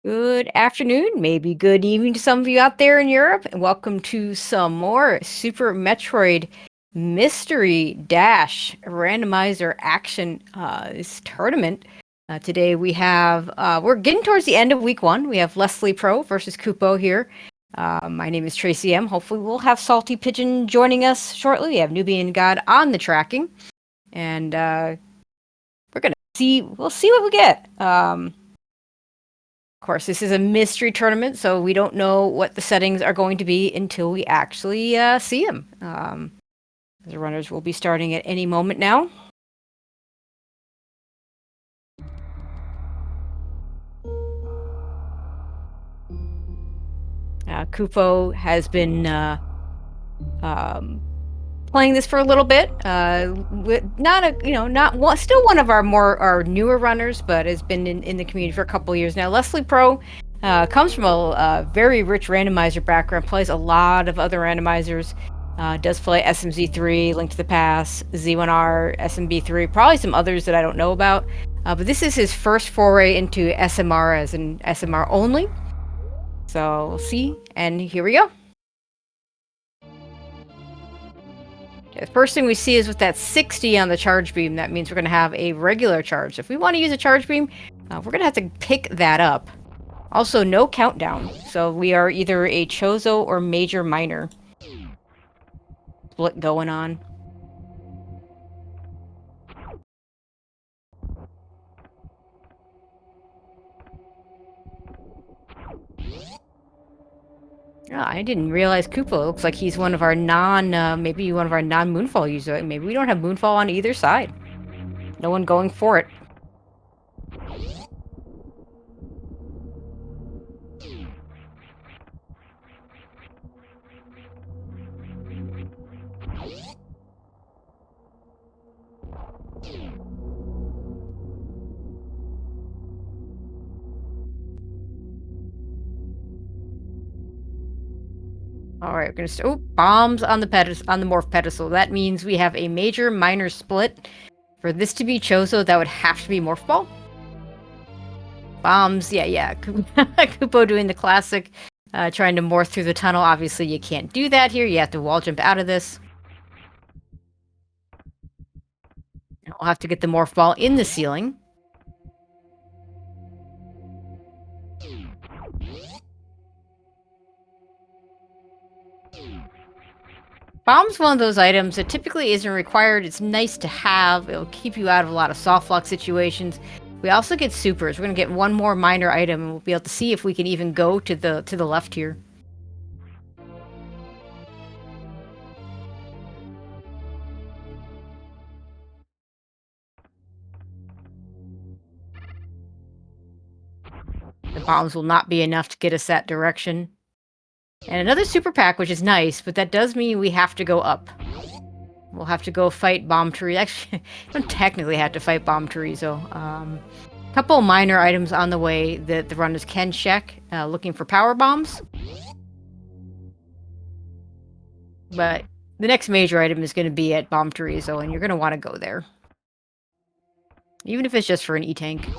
Good afternoon, maybe good evening to some of you out there in Europe, and welcome to some more Super Metroid Mystery Dash Randomizer Action this tournament. Today we're getting towards the end of week one. We have Leslie Pro versus Kupo here. My name is Tracy M. Hopefully we'll have Salty Pigeon joining us shortly. We have Nubian God on the tracking, and we'll see what we get. Of course, this is a mystery tournament, so we don't know what the settings are going to be until we actually see them. The runners will be starting at any moment now. Kupo has been playing this for a little bit. Still one of our newer runners, but has been in the community for a couple of years now. Leslie Pro comes from a very rich randomizer background, plays a lot of other randomizers, does play SMZ3, Link to the Past, Z1R, SMB3, probably some others that I don't know about. But this is his first foray into SMR as an SMR only. So we'll see, and here we go. The first thing we see is with that 60 on the charge beam, that means we're going to have a regular charge. If we want to use a charge beam, we're going to have to pick that up. Also, no countdown, so we are either a Chozo or Major Minor split going on. Oh, I didn't realize Kupo looks like he's one of our maybe one of our non-Moonfall users. Maybe we don't have Moonfall on either side. No one going for it. All right, we're gonna bombs on the morph pedestal. That means we have a major minor split. For this to be Chozo, that would have to be morph ball. Bombs, yeah. Kupo doing the classic, trying to morph through the tunnel. Obviously, you can't do that here. You have to wall jump out of this. We'll have to get the morph ball in the ceiling. Bomb's one of those items that typically isn't required. It's nice to have. It'll keep you out of a lot of soft lock situations. We also get supers. We're going to get one more minor item, and we'll be able to see if we can even go to the left here. The bombs will not be enough to get us that direction. And another super pack, which is nice, but that does mean we have to go up. We'll have to go fight Bomb Tree. Actually, we don't technically have to fight Bomb Chorizo. Couple minor items on the way that the runners can check, looking for power bombs. But the next major item is going to be at Bomb Chorizo, and you're going to want to go there. Even if it's just for an E-Tank.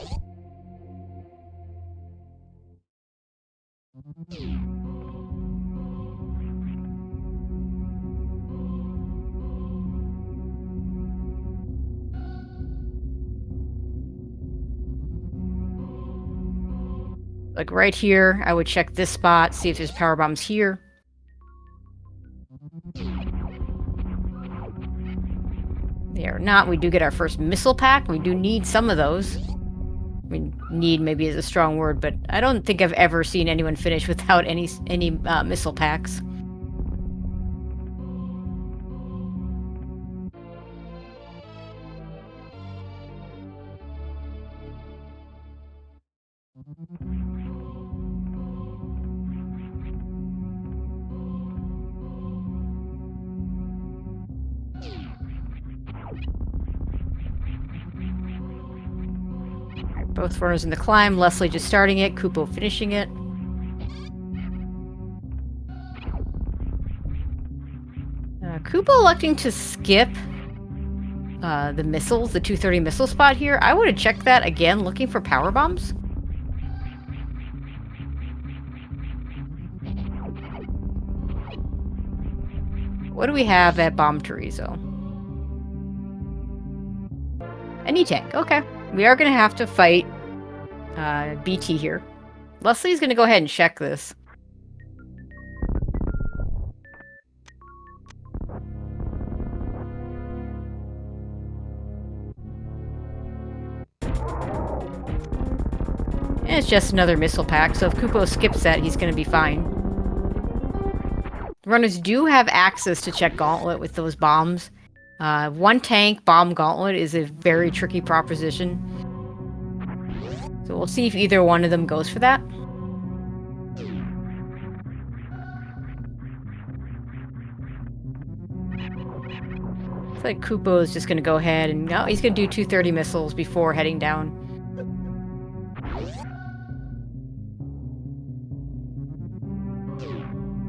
Like right here, I would check this spot, see if there's power bombs here. They are not. We do get our first missile pack. We do need some of those. I mean, need maybe is a strong word, but I don't think I've ever seen anyone finish without any missile packs. Both runners in the climb. Leslie just starting it. Kupo finishing it. Kupo electing to skip the missiles, the 230 missile spot here. I would have checked that again, looking for power bombs. What do we have at Bomb Chorizo? An E-Tank. Okay. We are going to have to fight BT here. Leslie's going to go ahead and check this. And it's just another missile pack, so if Kupo skips that, he's going to be fine. Runners do have access to check Gauntlet with those bombs. One tank bomb Gauntlet is a very tricky proposition. So we'll see if either one of them goes for that. Looks like Kupo is just going to go ahead and... No, he's going to do 230 missiles before heading down.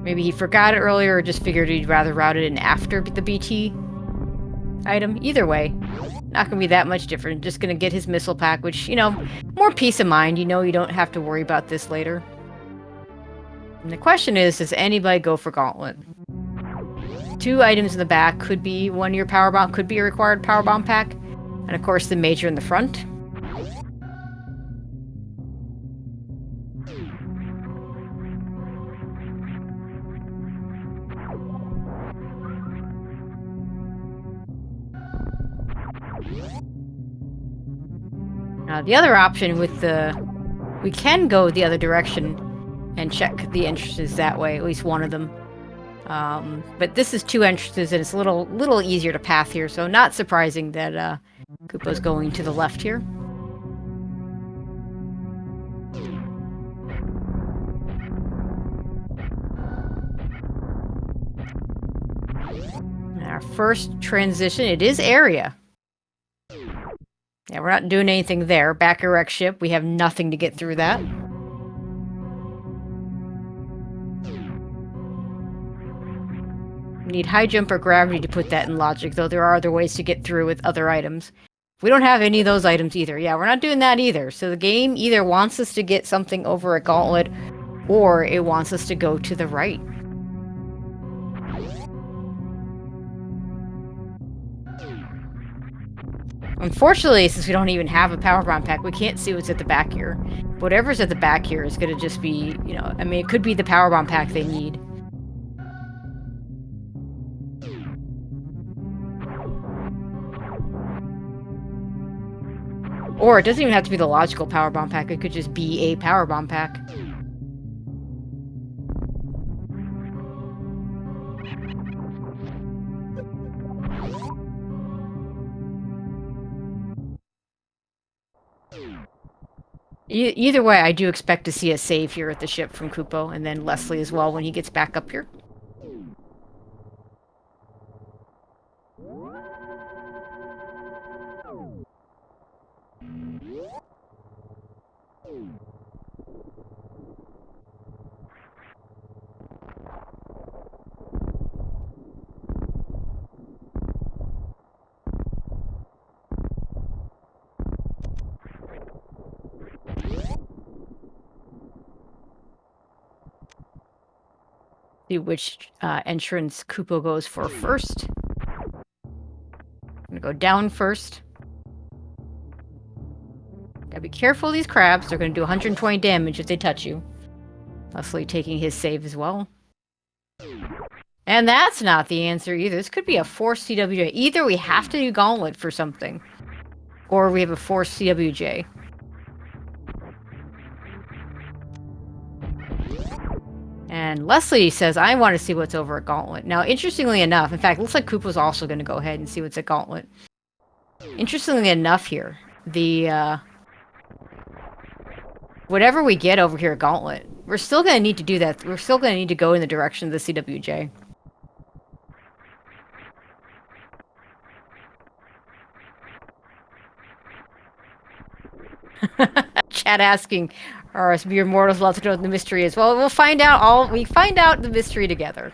Maybe he forgot it earlier or just figured he'd rather route it in after the BT item. Either way, not going to be that much different. Just going to get his missile pack, which, you know, more peace of mind. You know you don't have to worry about this later. And the question is, does anybody go for Gauntlet? 2 items in the back could be 1-year power bomb, could be a required power bomb pack. And of course the major in the front. Now the other option with we can go the other direction and check the entrances that way, at least one of them. But this is 2 entrances and it's a little easier to path here, so not surprising that Koopa's going to the left here. And our first transition, it is area. Yeah, we're not doing anything there. Back erect ship, we have nothing to get through that. We need high jump or gravity to put that in logic, though there are other ways to get through with other items. We don't have any of those items either. Yeah, we're not doing that either. So the game either wants us to get something over at Gauntlet, or it wants us to go to the right. Unfortunately, since we don't even have a power bomb pack, we can't see what's at the back here. Whatever's at the back here is going to just be, you know, I mean, it could be the power bomb pack they need. Or it doesn't even have to be the logical power bomb pack, it could just be a power bomb pack. Either way, I do expect to see a save here at the ship from Kupo, and then Leslie as well when he gets back up here. See which entrance Kupo goes for first. I'm gonna go down first. Gotta be careful of these crabs. They're gonna do 120 damage if they touch you. Leslie taking his save as well. And that's not the answer either. This could be a forced CWJ. Either we have to do Gauntlet for something, or we have a forced CWJ. And Leslie says, I want to see what's over at Gauntlet. Now, interestingly enough, in fact, it looks like Koopa's also going to go ahead and see what's at Gauntlet. Interestingly enough here, the, whatever we get over here at Gauntlet, we're still going to need to do that. We're still going to need to go in the direction of the CWJ. Chat asking, are mere mortals allowed to know the mystery as well? We'll find out we find out the mystery together.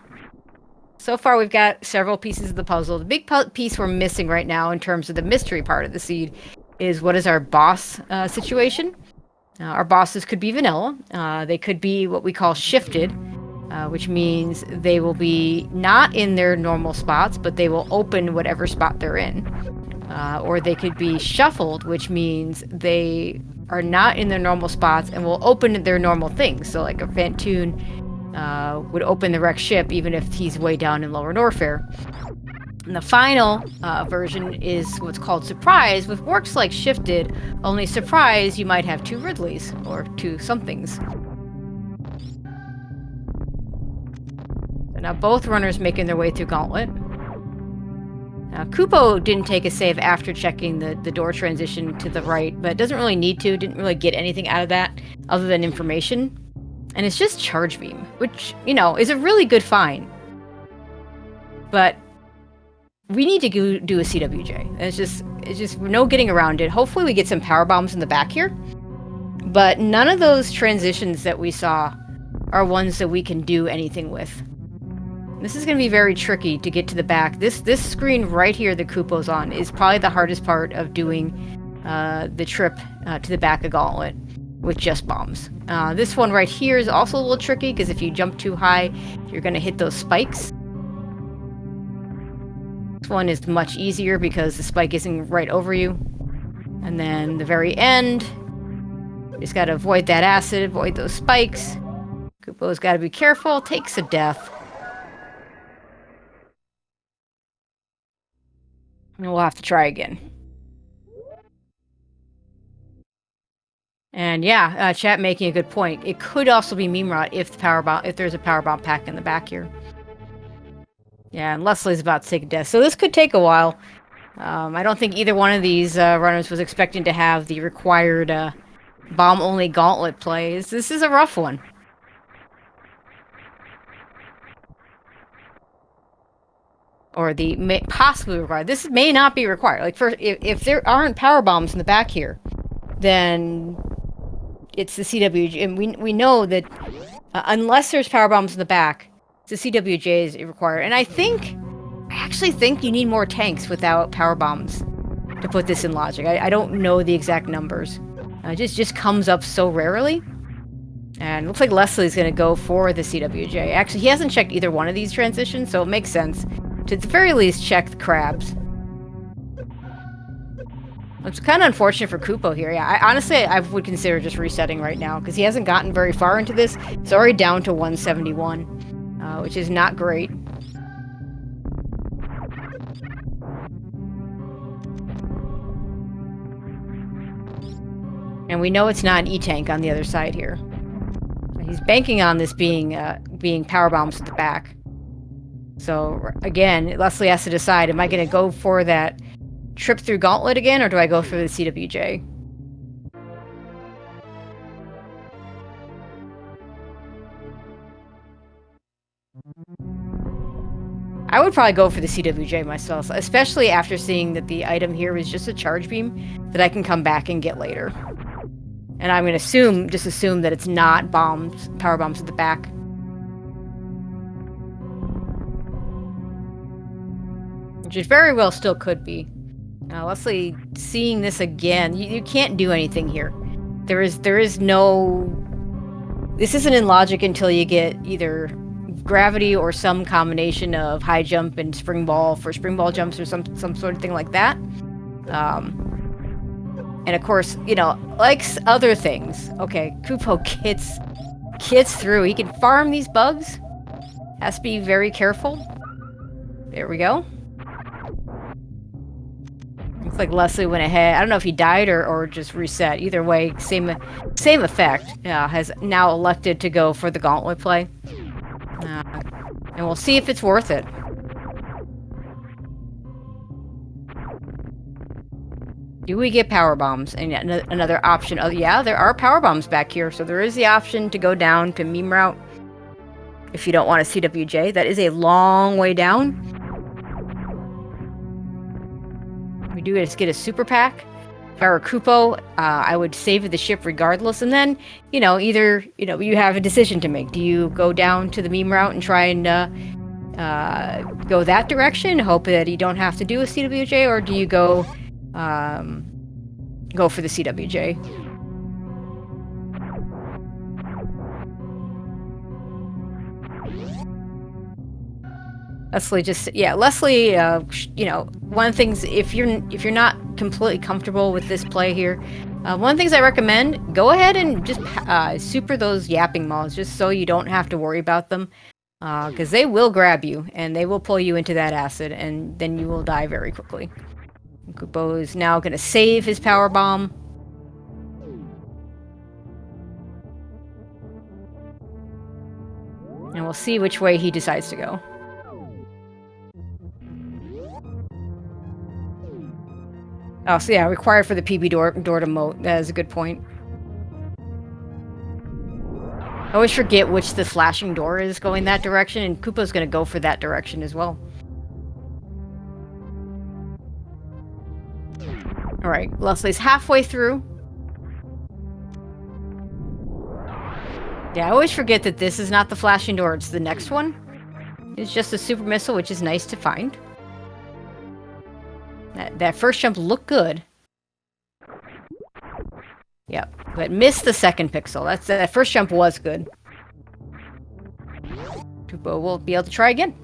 So far we've got several pieces of the puzzle. The big piece we're missing right now in terms of the mystery part of the seed is what is our boss situation. Our bosses could be vanilla. They could be what we call shifted. which means they will be not in their normal spots, but they will open whatever spot they're in. Or they could be shuffled, which means they are not in their normal spots and will open their normal things. So like a Fantoon would open the wrecked ship even if he's way down in Lower Norfair. And the final version is what's called Surprise, which works like Shifted, only Surprise you might have 2 Ridleys, or 2 somethings. So now both runners making their way through Gauntlet. Now, Kupppo didn't take a save after checking the door transition to the right, but it doesn't really need to, didn't really get anything out of that other than information. And it's just Charge Beam, which, you know, is a really good find. But we need to do a CWJ. It's just no getting around it. Hopefully we get some power bombs in the back here. But none of those transitions that we saw are ones that we can do anything with. This is going to be very tricky to get to the back. This screen right here that Kupppo's on is probably the hardest part of doing the trip to the back of Gauntlet with just bombs. This one right here is also a little tricky because if you jump too high, you're going to hit those spikes. This one is much easier because the spike isn't right over you. And then the very end, you just got to avoid that acid, avoid those spikes. Kupppo's got to be careful, takes a death. And we'll have to try again. And yeah, chat making a good point. It could also be meme rot if there's a power bomb pack in the back here. Yeah, and Leslie's about to take a death, so this could take a while. I don't think either one of these runners was expecting to have the required bomb-only gauntlet plays. This is a rough one. Or the possibly required. This may not be required. Like, first, if there aren't power bombs in the back here, then it's the CWJ. And we know that unless there's power bombs in the back, the CWJ is required. And I actually think you need more tanks without power bombs to put this in logic. I don't know the exact numbers. It just comes up so rarely. And it looks like Leslie's going to go for the CWJ. Actually, he hasn't checked either one of these transitions, so it makes sense to at the very least check the crabs. It's kind of unfortunate for Kupppo here. Yeah, honestly, I would consider just resetting right now, because he hasn't gotten very far into this. It's already down to 171, which is not great. And we know it's not an E-tank on the other side here. He's banking on this being power bombs at the back. So, again, Leslie has to decide, am I going to go for that trip through Gauntlet again, or do I go for the CWJ? I would probably go for the CWJ myself, especially after seeing that the item here is just a charge beam that I can come back and get later. And I'm going to just assume that it's not power bombs at the back. Which it very well still could be. Leslie, seeing this again, you can't do anything here. There is no... This isn't in logic until you get either gravity or some combination of high jump and spring ball for spring ball jumps or some sort of thing like that. And of course, you know, like other things. Okay, Kupppo gets through. He can farm these bugs. Has to be very careful. There we go. Looks like Leslie went ahead. I don't know if he died or just reset. Either way, same effect. Has now elected to go for the gauntlet play. And we'll see if it's worth it. Do we get power bombs? And another option. Oh, yeah, there are power bombs back here. So there is the option to go down to meme route if you don't want a CWJ. That is a long way down. We do just get a super pack. If I were Kupppo, I would save the ship regardless. And then, you know, either, you know, you have a decision to make. Do you go down to the meme route and try and go that direction, hope that you don't have to do a CWJ, or do you go for the CWJ? Leslie Leslie, you know, one of the things, if you're not completely comfortable with this play here, one of the things I recommend, go ahead and just super those yapping malls, just so you don't have to worry about them, because they will grab you and they will pull you into that acid, and then you will die very quickly. Kupo is now going to save his power bomb. And we'll see which way he decides to go. Oh, so yeah, required for the PB door to moat. That is a good point. I always forget which the flashing door is going that direction, and Koopa's going to go for that direction as well. Alright, Leslie's halfway through. Yeah, I always forget that this is not the flashing door, it's the next one. It's just a super missile, which is nice to find. That first jump looked good. Yep, but missed the second pixel. That first jump was good. Kupo will be able to try again.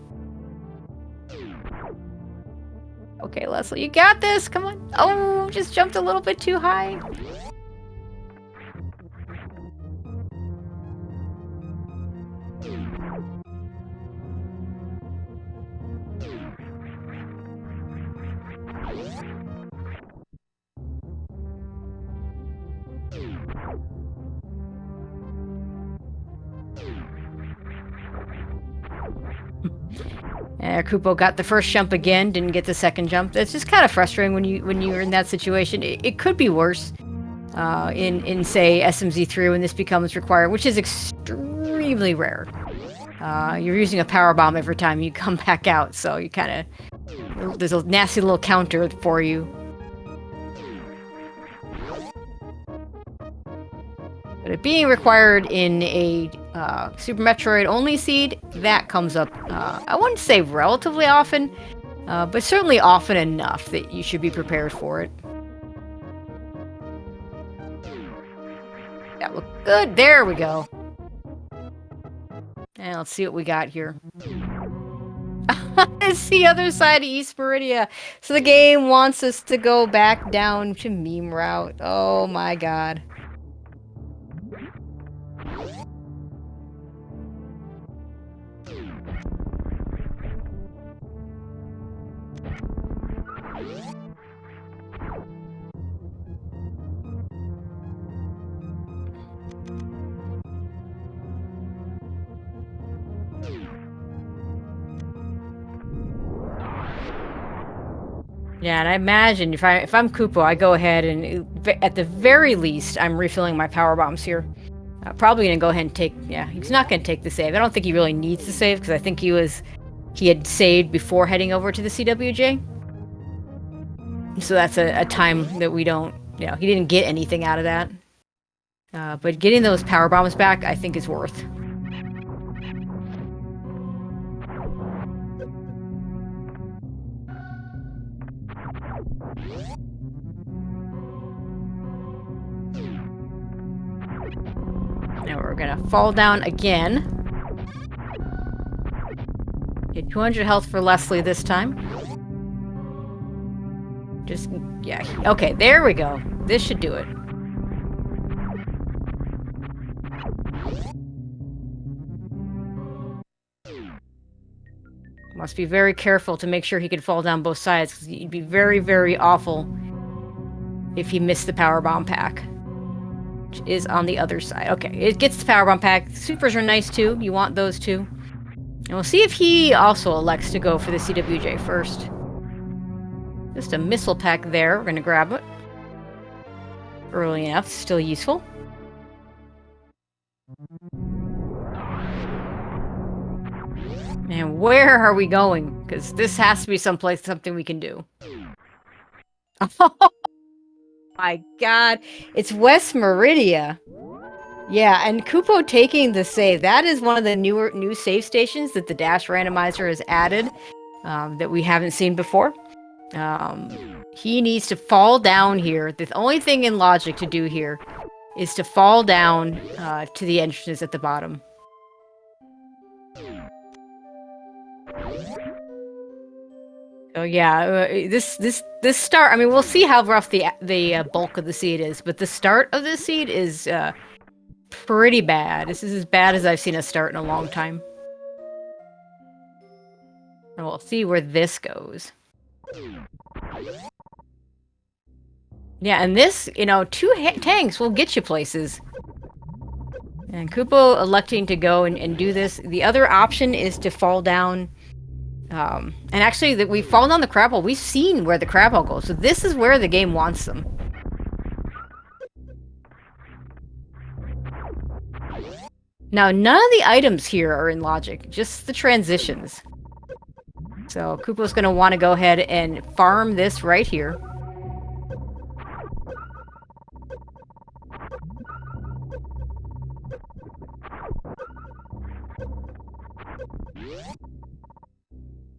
Okay, Leslie, you got this! Come on! Oh, just jumped a little bit too high. Kupo got the first jump again, didn't get the second jump. It's just kind of frustrating when you're in that situation. It could be worse in say SMZ3 when this becomes required, which is extremely rare. You're using a power bomb every time you come back out, so you kind of, there's a nasty little counter for you. But it being required in a Super Metroid only seed, that comes up, I wouldn't say relatively often, but certainly often enough that you should be prepared for it. That looked good. There we go. And let's see what we got here. It's the other side of East Meridia. So the game wants us to go back down to meme route. Oh my god. Yeah, and I imagine if I'm Kupo, I go ahead and at the very least I'm refilling my power bombs here. Probably gonna go ahead and take. Yeah, he's not gonna take the save. I don't think he really needs to save because I think he had saved before heading over to the CWJ. So that's a time that we don't. You know, he didn't get anything out of that. But getting those power bombs back, I think, is worth. Now we're gonna fall down again. Get 200 health for Leslie this time. Just, yeah. Okay, there we go. This should do it. Must be very careful to make sure he can fall down both sides, because he'd be very, very awful if he missed the power bomb pack. Which is on the other side. Okay, it gets the power bomb pack. Supers are nice too. You want those too. And we'll see if he also elects to go for the CWJ first. Just a missile pack there. We're gonna grab it. Early enough, still useful. And where are we going? Because this has to be someplace, something we can do. Oh my god. It's West Meridia. Yeah, and Kupo taking the save. That is one of the new save stations that the Dash Randomizer has added that we haven't seen before. He needs to fall down here. The only thing in logic to do here is to fall down to the entrances at the bottom. So yeah, this start. I mean, we'll see how rough the bulk of the seed is, but the start of this seed is pretty bad. This is as bad as I've seen a start in a long time. And we'll see where this goes. Yeah, and this, you know, two tanks will get you places. And kupppo electing to go and do this. The other option is to fall down. And actually, we fall down the crab hole. We've seen where the crab hole goes. So this is where the game wants them. Now, none of the items here are in logic. Just the transitions. So kupppo's going to want to go ahead and farm this right here.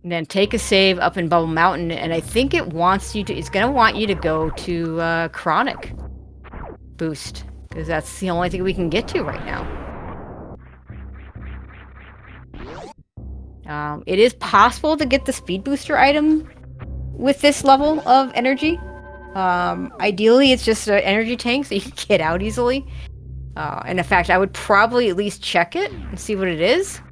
And then take a save up in Bubble Mountain, and I think it wants you to. It's gonna want you to go to Chronic boost, because that's the only thing we can get to right now. It is possible to get the speed booster item with this level of energy. Ideally, it's just an energy tank, so you can get out easily. And in fact, I would probably at least check it and see what it is.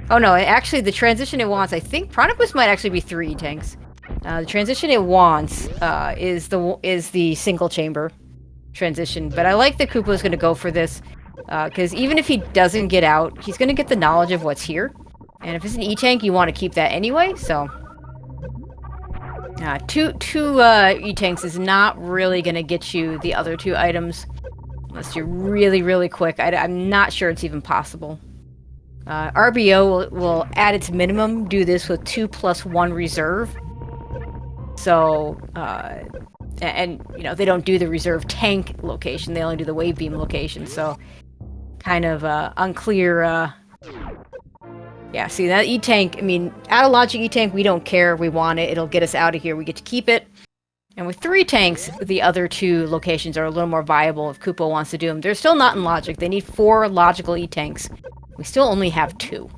Oh no, actually the transition it wants, I think Chronic Boost might actually be 3 tanks. The transition it wants is the single chamber transition, but I like that kupppo is going to go for this, because even if he doesn't get out, he's going to get the knowledge of what's here. And if it's an E-tank, you want to keep that anyway, so... two E-tanks is not really going to get you the other 2 items, unless you're really, really quick. I'm not sure it's even possible. RBO will, at its minimum, do this with 2+1 reserve. So, and, you know, they don't do the reserve tank location, they only do the wave beam location, so kind of unclear. Yeah, see, that E-tank, I mean, out of logic E-tank, we don't care, we want it, it'll get us out of here, we get to keep it. And with 3 tanks, the other 2 locations are a little more viable if kupppo wants to do them. They're still not in logic, they need 4 logical E-tanks. We still only have 2.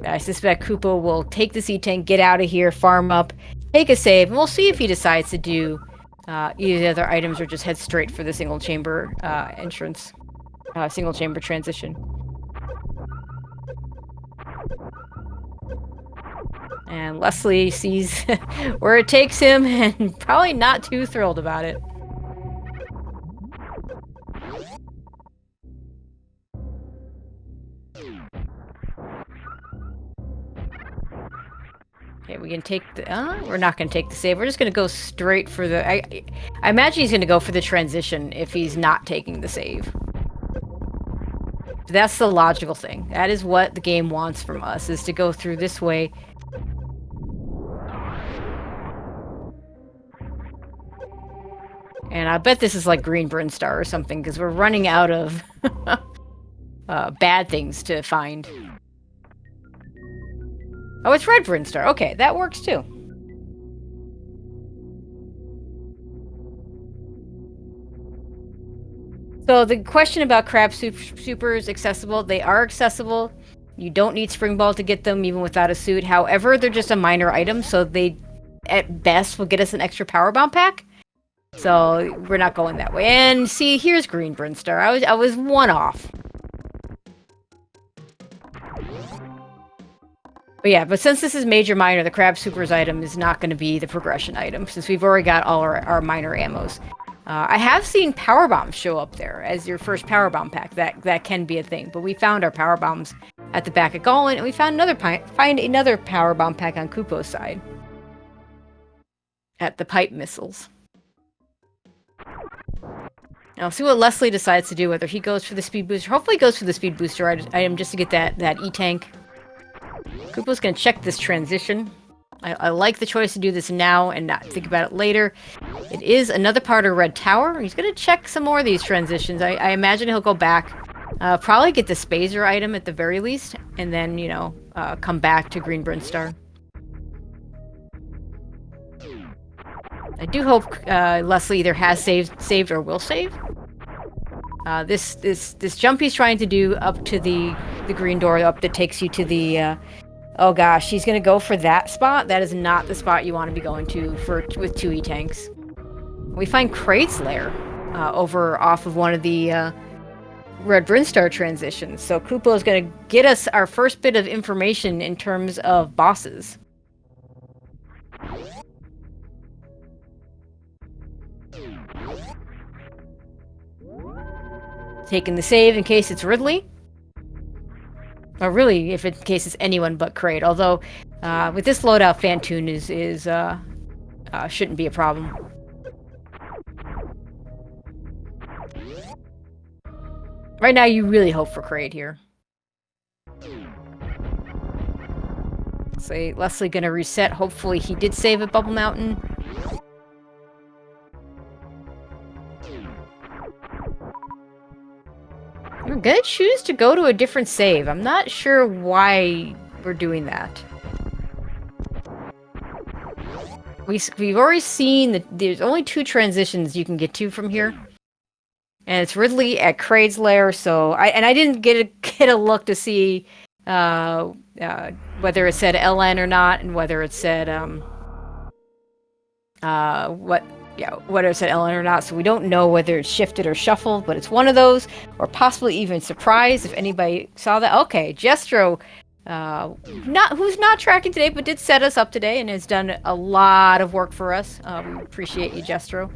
I suspect kupppo will take the C-tank, get out of here, farm up, take a save, and we'll see if he decides to do either the other items or just head straight for the single chamber entrance. Single chamber transition. And Leslie sees where it takes him and probably not too thrilled about it. Okay, we can take the... we're not going to take the save. We're just going to go straight for the... I imagine he's going to go for the transition if he's not taking the save. That's the logical thing. That is what the game wants from us, is to go through this way. And I bet this is like Green Brinstar or something, because we're running out of bad things to find. Oh, it's Red Brinstar. Okay, that works too. So the question about Crab Supers accessible, they are accessible. You don't need Spring Ball to get them, even without a suit. However, they're just a minor item, so they, at best, will get us an extra Power Bomb pack. So we're not going that way. And see, here's Green Brinstar. I was 1 off. But yeah, but since this is major minor, the Crab Supers item is not going to be the progression item, since we've already got all our minor ammos. I have seen Power Bombs show up there as your first Power Bomb pack. That can be a thing. But we found our Power Bombs at the back of Golan, and we found another Power Bomb pack on kupppo's side. At the Pipe Missiles. Now, see what Leslie decides to do, whether he goes for the Speed Booster. Hopefully he goes for the Speed Booster item just to get that E-Tank. Kupppo's going to check this transition. I like the choice to do this now and not think about it later. It is another part of Red Tower. He's going to check some more of these transitions. I imagine he'll go back, probably get the Spazer item at the very least, and then, you know, come back to Green Brinstar. I do hope Leslie either has saved or will save. This jump he's trying to do up to the the green door up that takes you to the, oh gosh, he's gonna go for that spot. That is not the spot you want to be going to with 2 E-tanks. We find Kraid's lair over off of one of the Red Brinstar transitions. So kupppo is gonna get us our first bit of information in terms of bosses. Taking the save in case it's Ridley. Or really, in case it's anyone but Kraid. Although, with this loadout, Phantoon shouldn't be a problem. Right now, you really hope for Kraid here. So Leslie gonna reset. Hopefully, he did save at Bubble Mountain. We're gonna choose to go to a different save. I'm not sure why we're doing that. We've already seen that there's only 2 transitions you can get to from here. And it's Ridley at Kraid's lair, so I didn't get a look to see whether it said LN or not, and whether it said whether it said LN or not, so we don't know whether it's shifted or shuffled, but it's one of those, or possibly even surprised if anybody saw that. Okay, Jestro, who's not tracking today, but did set us up today and has done a lot of work for us. We appreciate you, Jestro.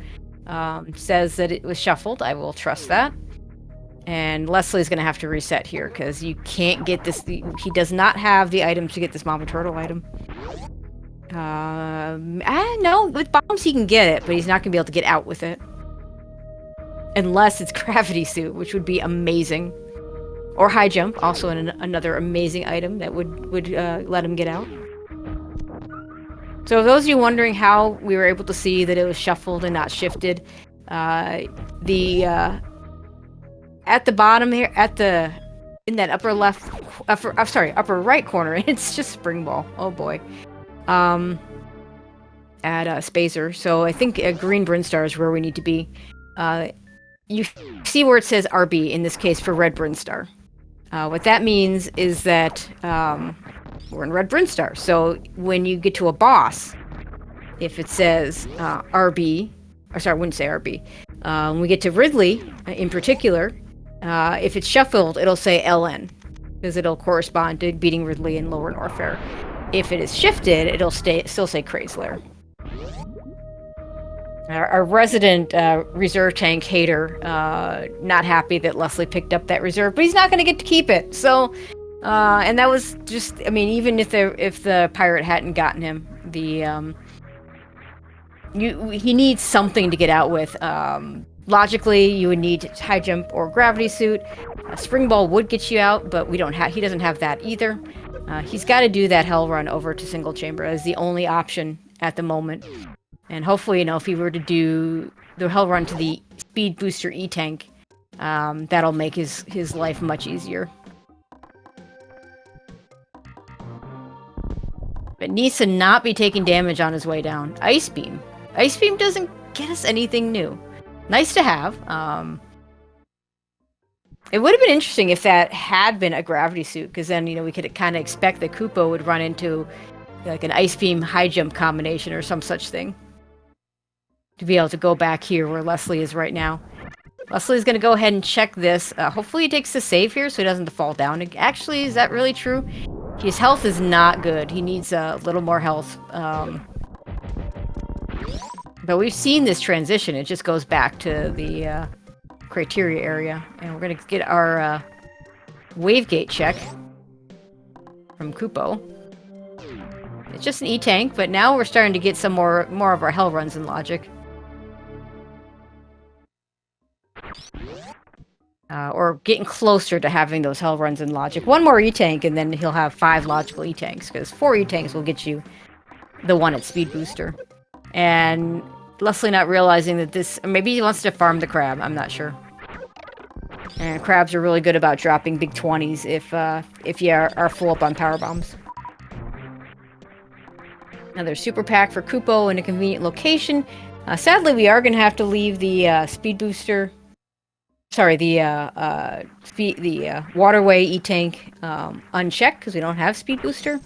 Says that it was shuffled. I will trust that. And Leslie's going to have to reset here, because you can't get this. He does not have the items to get this Mama Turtle item. No, with bombs he can get it, but he's not going to be able to get out with it. Unless it's Gravity Suit, which would be amazing. Or High Jump, also another amazing item that would let him get out. So those of you wondering how we were able to see that it was shuffled and not shifted, at the bottom here, in that upper right corner, it's just Spring Ball. Oh boy. At Spacer. So I think Green Brinstar is where we need to be. You see where it says RB, in this case for Red Brinstar. What that means is that we're in Red Brinstar. So when you get to a boss, if it says RB, or sorry, I wouldn't say RB. When we get to Ridley, in particular, if it's shuffled, it'll say LN, because it'll correspond to beating Ridley in Lower Norfair. If it is shifted, it'll still say Kraid's lair. Our resident reserve tank hater, not happy that Leslie picked up that reserve, but he's not going to get to keep it. So, and that was just, I mean, even if the pirate hadn't gotten him, he needs something to get out with. Logically, you would need High Jump or Gravity Suit. Spring Ball would get you out, but he doesn't have that either. He's got to do that hell run over to Single Chamber as the only option at the moment. And hopefully, if he were to do the hell run to the Speed Booster E-Tank, that'll make his life much easier. But needs to not be taking damage on his way down. Ice Beam. Ice Beam doesn't get us anything new. Nice to have. It would have been interesting if that had been a Gravity Suit, because then, we could kind of expect that kupppo would run into like an Ice Beam High Jump combination or some such thing. To be able to go back here where Leslie is right now. Leslie's going to go ahead and check this. Hopefully he takes the save here so he doesn't fall down. Actually, is that really true? His health is not good. He needs a little more health. But we've seen this transition. It just goes back to the criteria area. And we're going to get our wave gate check from kupppo. It's just an E-Tank, but now we're starting to get some more of our hell runs in logic. Or getting closer to having those hell runs in logic. One more E-Tank, and then he'll have 5 logical E-Tanks, because 4 E-Tanks will get you the one at Speed Booster. And Leslie not realizing that this... Maybe he wants to farm the crab, I'm not sure. And crabs are really good about dropping big 20s if you are full up on power bombs. Another super pack for kupppo in a convenient location. Sadly, we are going to have to leave the Speed Booster Sorry, the waterway E-tank unchecked because we don't have speed booster.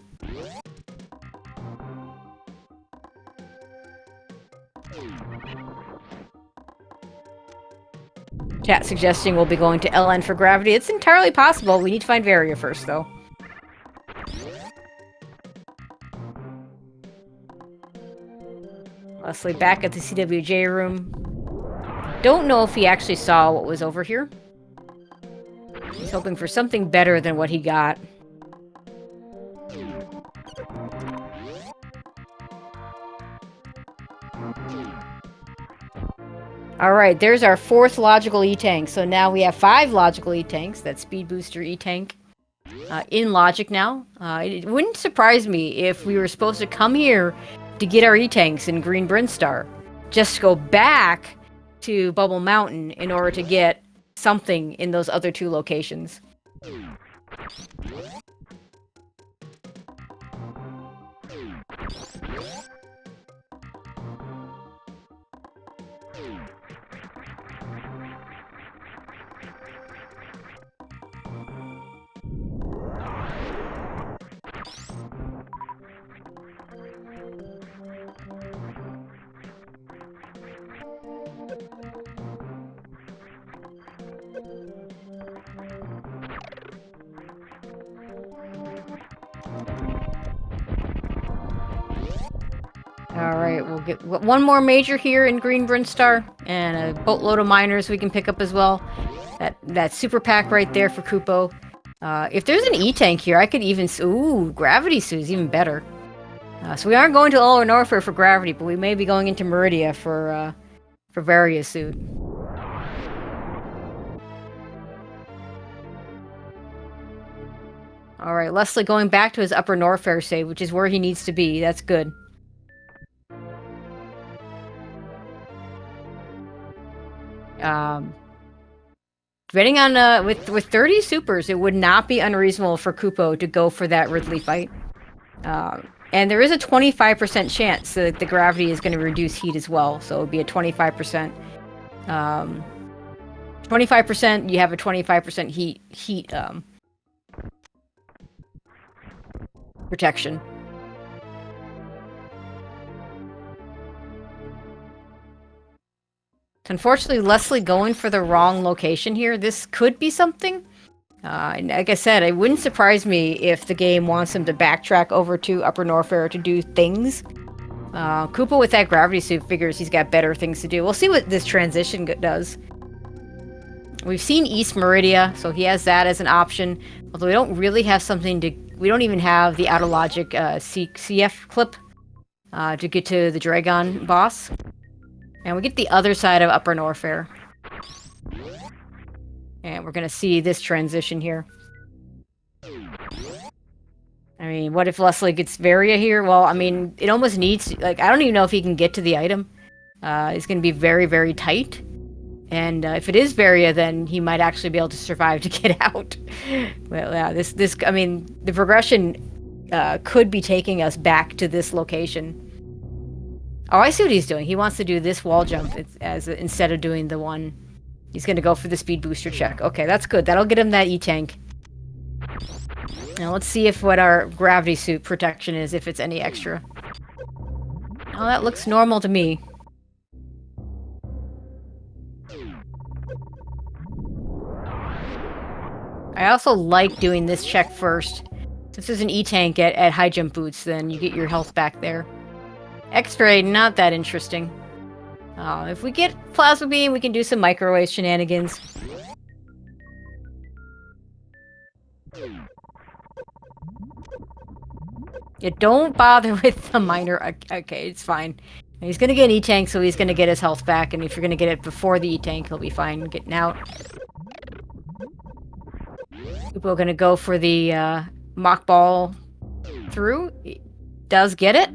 Chat suggesting we'll be going to LN for gravity. It's entirely possible. We need to find Varia first, though. Leslie back at the CWJ room. Don't know if he actually saw what was over here. He's hoping for something better than what he got. Alright, there's our 4th logical E-tank. So now we have 5 logical E-tanks. That speed booster E-tank in logic now. It wouldn't surprise me if we were supposed to come here to get our E-tanks in Green Brinstar. Just go back to Bubble Mountain in order to get something in those other 2 locations. Alright, we'll get one more major here in Green Brinstar, and a boatload of miners we can pick up as well. That super pack right there for Kupppo. If there's an E-tank here, I could even... Ooh, gravity suit is even better. So we aren't going to Lower Norfair for gravity, but we may be going into Meridia for Varia suit. Alright, Leslie going back to his Upper Norfair save, which is where he needs to be. That's good. Depending on, with 30 supers, it would not be unreasonable for Kupppo to go for that Ridley fight. And there is a 25% chance that the gravity is going to reduce heat as well, so it would be a 25%. 25%, you have a 25% heat protection. Unfortunately, Leslie going for the wrong location here. This could be something. And like I said, it wouldn't surprise me if the game wants him to backtrack over to Upper Norfair to do things. Kupppo with that gravity suit figures he's got better things to do. We'll see what this transition does. We've seen East Meridia, so he has that as an option. Although we don't really have something to... We don't even have the Outer Logic CF clip to get to the Dragon boss. And we get the other side of Upper Norfair. And we're gonna see this transition here. I mean, what if Leslie gets Varia here? Well, I mean, it almost needs... Like, I don't even know if he can get to the item. It's gonna be very, very tight. And if it is Varia, then he might actually be able to survive to get out. Well, yeah, I mean, the progression could be taking us back to this location. Oh, I see what he's doing. He wants to do this wall jump instead of doing the one. He's going to go for the speed booster check. Okay, that's good. That'll get him that E-tank. Now let's see what our gravity suit protection is, if it's any extra. Oh, that looks normal to me. I also like doing this check first. Since there's an E-tank at high jump boots, then you get your health back there. X-ray, not that interesting. If we get plasma beam, we can do some microwave shenanigans. Yeah, don't bother with the miner. Okay, it's fine. He's gonna get an E-tank, so he's gonna get his health back, and if you're gonna get it before the E-tank, he'll be fine getting out. We're gonna go for the mock ball through. He does get it.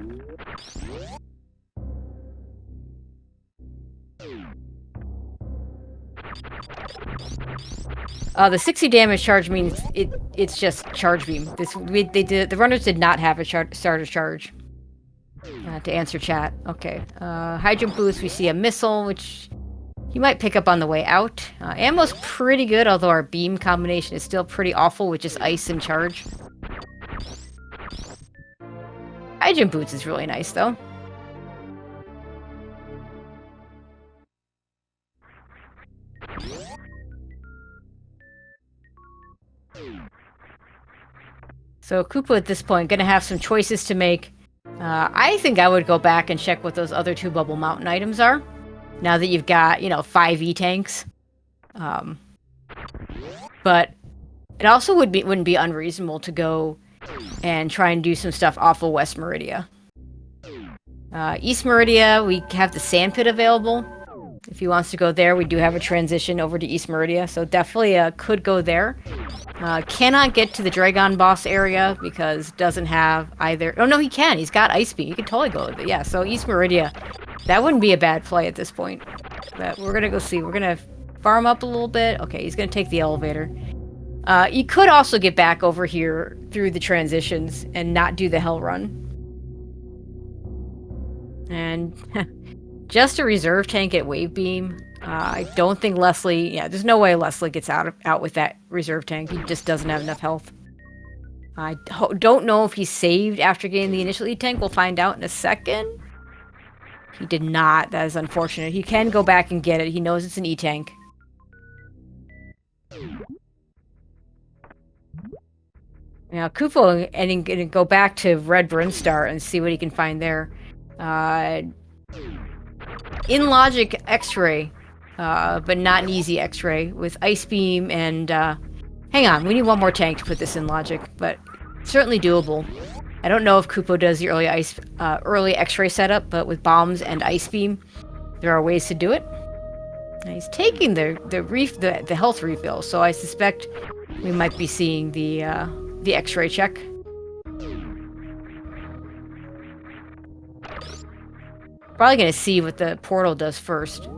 The 60 damage charge means it's just charge beam. The runners did not have a starter charge. To answer chat. Okay. High jump boost, we see a missile, which He might pick up on the way out. Ammo's pretty good, although our beam combination is still pretty awful with just ice and charge. Hydrogen boots is really nice, though. So kupppo at this point gonna have some choices to make. I think I would go back and check what those other 2 bubble mountain items are. Now that you've got, 5 E-tanks. But it also wouldn't be unreasonable to go and try and do some stuff off of West Meridia. East Meridia, we have the sand pit available. If he wants to go there, we do have a transition over to East Meridia, so definitely could go there. Cannot get to the Dragon boss area because doesn't have either... Oh, no, he can. He's got Ice Beam. He can totally go with it. Yeah, so East Meridia, that wouldn't be a bad play at this point. But we're going to go see. We're going to farm up a little bit. Okay, he's going to take the elevator. You could also get back over here through the transitions and not do the Hell Run. And just a reserve tank at Wave Beam. I don't think Leslie... Yeah, there's no way Leslie gets out with that reserve tank. He just doesn't have enough health. I don't know if he saved after getting the initial E-tank. We'll find out in a second. He did not. That is unfortunate. He can go back and get it. He knows it's an E-tank. Now, kupppo and gonna go back to Red Brinstar and see what he can find there. In Logic X-Ray, but not an easy X-Ray with Ice Beam and, hang on, we need one more tank to put this in Logic, but certainly doable. I don't know if kupppo does the early X-Ray setup, but with bombs and Ice Beam, there are ways to do it. And he's taking the health refill, so I suspect we might be seeing the X-Ray check. Probably gonna see what the portal does first.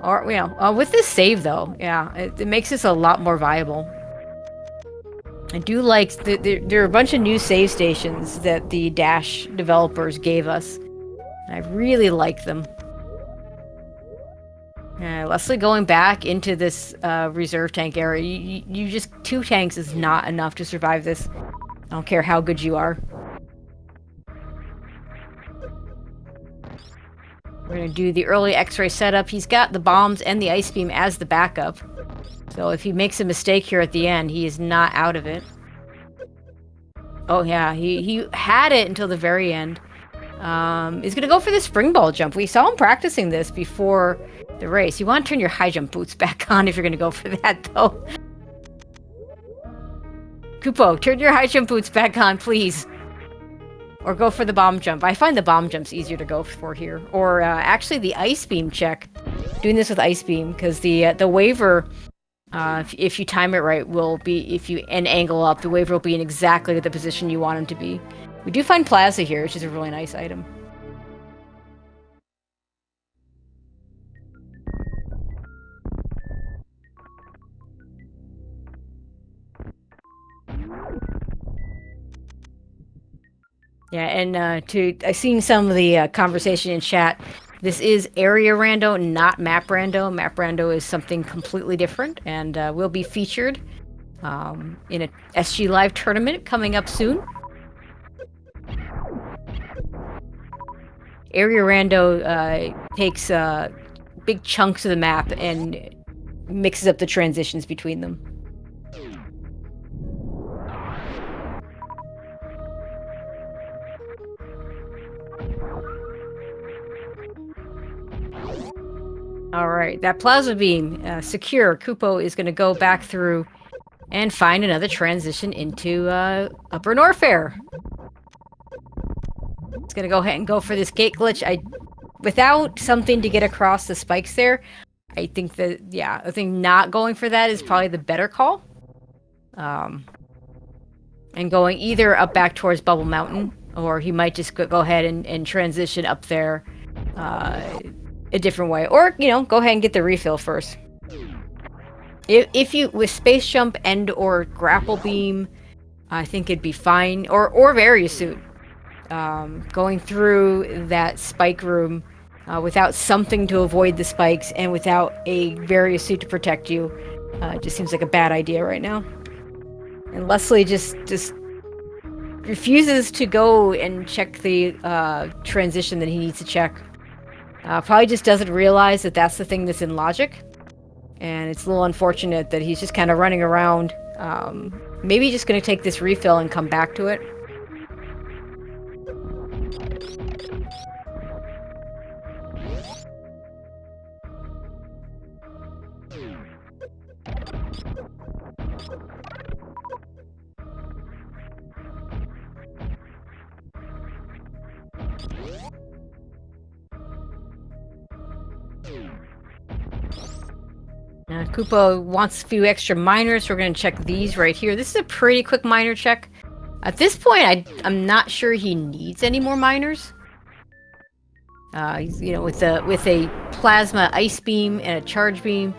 Or, with this save though, yeah, it makes this a lot more viable. I do like, there are a bunch of new save stations that the Dash developers gave us. And I really like them. Leslie going back into this reserve tank area. You just, 2 tanks is not enough to survive this. I don't care how good you are. We're going to do the early X-ray setup. He's got the bombs and the Ice Beam as the backup. So if he makes a mistake here at the end, he is not out of it. Oh yeah, he had it until the very end. He's going to go for the spring ball jump. We saw him practicing this before the race. You want to turn your high jump boots back on if you're going to go for that, though. Kupppo, turn your high jump boots back on, please. Or go for the bomb jump. I find the bomb jump's easier to go for here. Or actually the Ice Beam check. Doing this with Ice Beam, because the waiver, if you time it right, will be, if you angle up, the waiver will be in exactly the position you want him to be. We do find Plaza here, which is a really nice item. Yeah, and I've seen some of the conversation in chat. This is area rando, not map rando. Map rando is something completely different, and will be featured in a SG Live tournament coming up soon. Area rando takes big chunks of the map and mixes up the transitions between them. Alright, that plasma beam, secure. Kupppo is going to go back through and find another transition into Upper Norfair. It's going to go ahead and go for this gate glitch. Without something to get across the spikes there, I think that, yeah, I think not going for that is probably the better call. And going either up back towards Bubble Mountain, or he might just go ahead and transition up there a different way. Or, you know, go ahead and get the refill first. If you, with Space Jump and or Grapple Beam, I think it'd be fine. Or Varia Suit. Going through that spike room without something to avoid the spikes and without a various suit to protect you. It just seems like a bad idea right now. And Leslie just refuses to go and check the transition that he needs to check. Probably just doesn't realize that that's the thing that's in logic. And it's a little unfortunate that he's just kind of running around. Maybe just going to take this refill and come back to it. Kupppo wants a few extra miners, so we're going to check these right here. This is a pretty quick miner check. At this point, I'm not sure he needs any more miners. You know, with a plasma ice beam and a charge beam,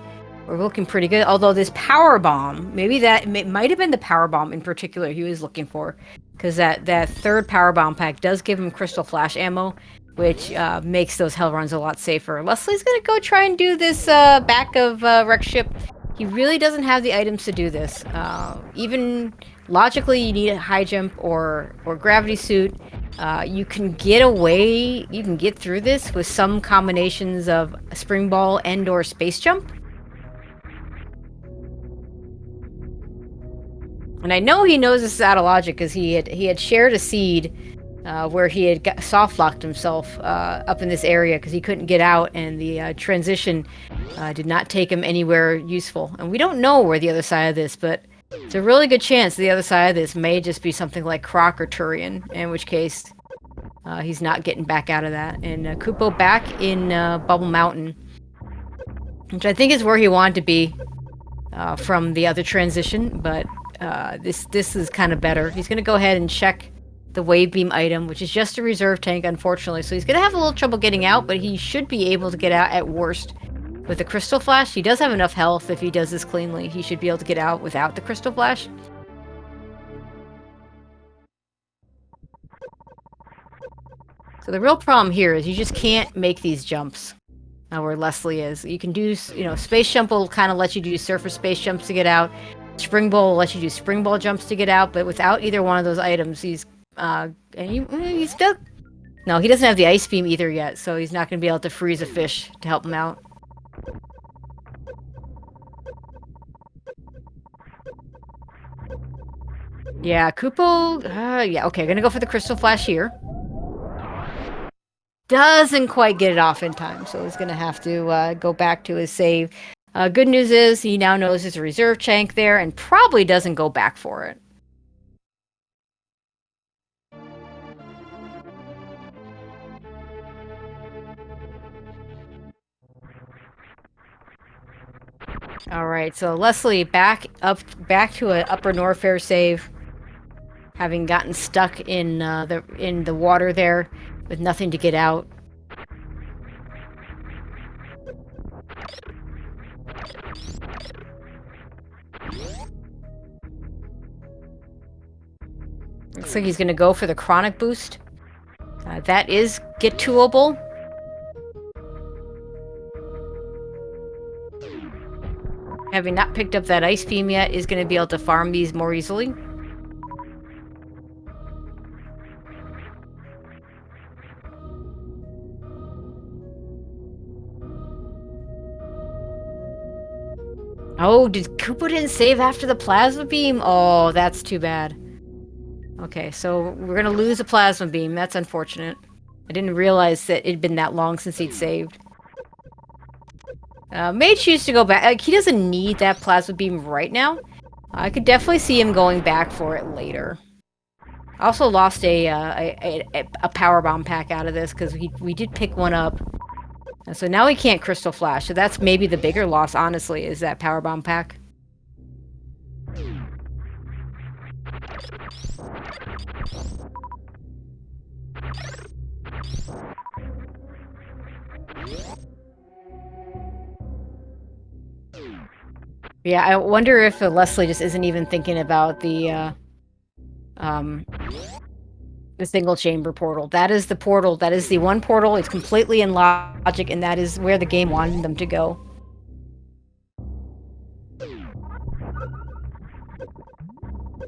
we're looking pretty good. Although this power bomb, maybe that might have been the power bomb in particular he was looking for, because that third power bomb pack does give him crystal flash ammo, which makes those hell runs a lot safer. Leslie's gonna go try and do this back of wreck ship. He really doesn't have the items to do this. Even logically, you need a high jump or gravity suit. You can get away, you can get through this with some combinations of spring ball and or space jump. And I know he knows this is out of logic because he had shared a seed where he had soft locked himself up in this area because he couldn't get out, and the transition did not take him anywhere useful. And we don't know where the other side of this, but it's a really good chance the other side of this may just be something like Croc or Turian, in which case he's not getting back out of that. And Kupppo back in Bubble Mountain, which I think is where he wanted to be from the other transition, but this is kind of better. He's going to go ahead and check the wave beam item, which is just a reserve tank, unfortunately. So he's going to have a little trouble getting out, but he should be able to get out at worst. With the crystal flash, he does have enough health. If he does this cleanly, he should be able to get out without the crystal flash. So the real problem here is you just can't make these jumps where Leslie is. You can do, you know, space jump will kind of let you do surface space jumps to get out. Spring ball will let you do spring ball jumps to get out, but without either one of those items, he's stuck. No, he doesn't have the ice beam either yet, so he's not going to be able to freeze a fish to help him out. Yeah, Kupppo, yeah, okay, gonna go for the crystal flash here. Doesn't quite get it off in time, so he's gonna have to go back to his save. Good news is he now knows there's a reserve tank there and probably doesn't go back for it. Alright, so Leslie back to an upper Norfair save, having gotten stuck in the water there with nothing to get out. Looks like he's going to go for the chronic boost. That is get-toable. Having not picked up that ice beam yet, is going to be able to farm these more easily. Oh, did Kupppo didn't save after the plasma beam? Oh, that's too bad. Okay, so we're gonna lose a plasma beam. That's unfortunate. I didn't realize that it'd been that long since he'd saved. May choose to go back. Like, he doesn't need that plasma beam right now. I could definitely see him going back for it later. I also lost a power bomb pack out of this because we did pick one up. And so now he can't crystal flash. So that's maybe the bigger loss, honestly, is that power bomb pack. Yeah, I wonder if Leslie just isn't even thinking about the The single chamber portal. That is the portal. That is the one portal. It's completely in logic, and that is where the game wanted them to go.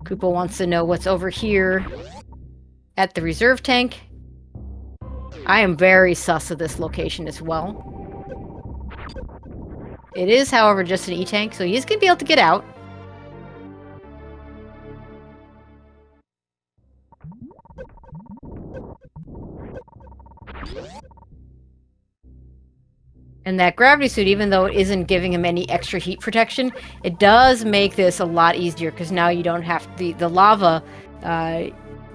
Kupppo wants to know what's over here at the reserve tank. I am very sus of this location as well. It is, however, just an E-tank, so he is going to be able to get out. And that gravity suit, even though it isn't giving him any extra heat protection, it does make this a lot easier, because now you don't have the lava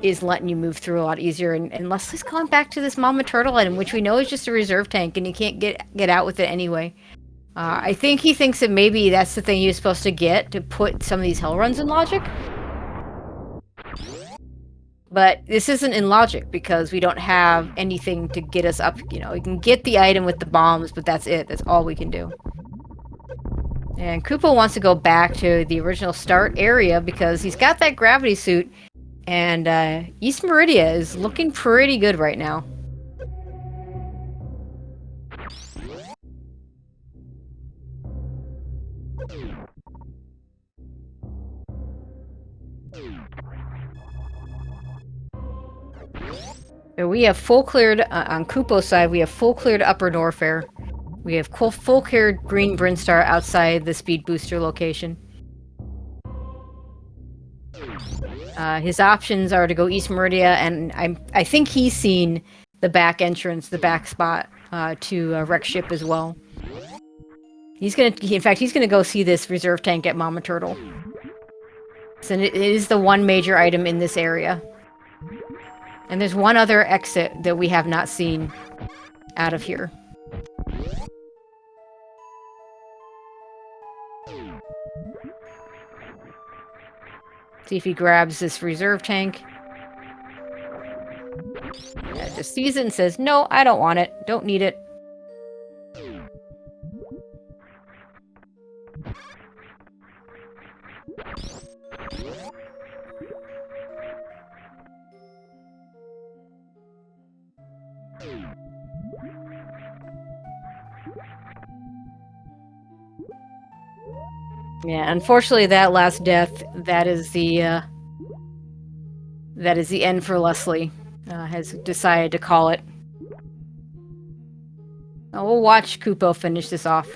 is letting you move through a lot easier. And Leslie's going back to this Mama Turtle item, which we know is just a reserve tank, and you can't get out with it anyway. I think he thinks that maybe that's the thing you're supposed to get to put some of these hell runs in logic. But this isn't in logic, because we don't have anything to get us up, you know. We can get the item with the bombs, but that's it. That's all we can do. And Kupppo wants to go back to the original start area, because he's got that gravity suit, and East Meridia is looking pretty good right now. So we have full cleared, on Kupppo's side, we have full cleared Upper Norfair. We have full cleared Green Brinstar outside the speed booster location. His options are to go East Meridia, and I think he's seen the back entrance, the back spot, to Wreck Ship as well. In fact, he's gonna go see this reserve tank at Mama Turtle. So it is the one major item in this area. And there's one other exit that we have not seen out of here. See if he grabs this reserve tank. Yeah, just sees it and says, no, I don't want it. Don't need it. Yeah, unfortunately, that last death, that is the end for Leslie. Has decided to call it. We'll watch Kupppo finish this off.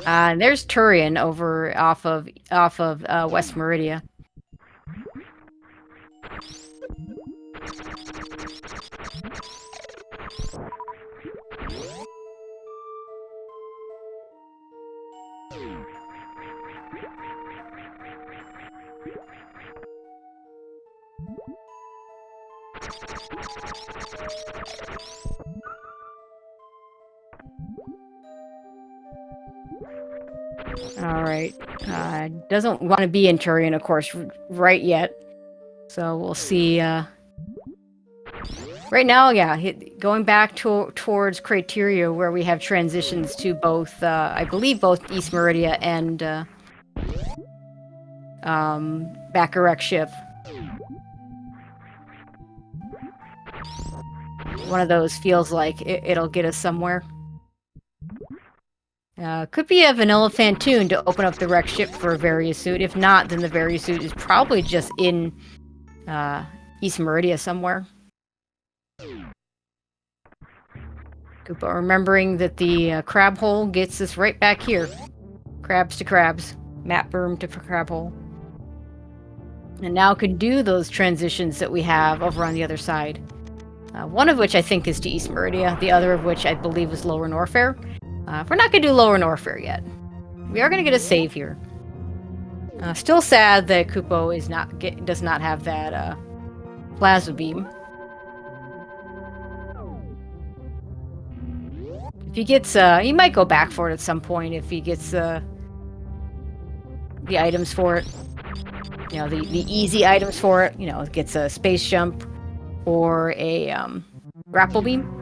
And there's Turian over off of West Meridia. Alright. Doesn't want to be in Turian, of course, right yet. So we'll see. Right now, yeah, going back towards Criteria, where we have transitions to both, I believe, both East Meridia and Bacharach Ship. One of those feels like it'll get us somewhere. Could be a vanilla Fantoon to open up the wreck ship for a Various Suit. If not, then the Various Suit is probably just in East Meridia somewhere. Kupppo remembering that the crab hole gets us right back here. Crabs to crabs. Map berm to crab hole. And now can do those transitions that we have over on the other side. One of which I think is to East Meridia. The other of which I believe is Lower Norfair. We're not going to do Lower Norfair yet. We are going to get a save here. Still sad that Kupppo does not have that plasma beam. If he gets, he might go back for it at some point if he gets the items for it. you know, the easy items for it. You know, it gets a space jump or a grapple beam.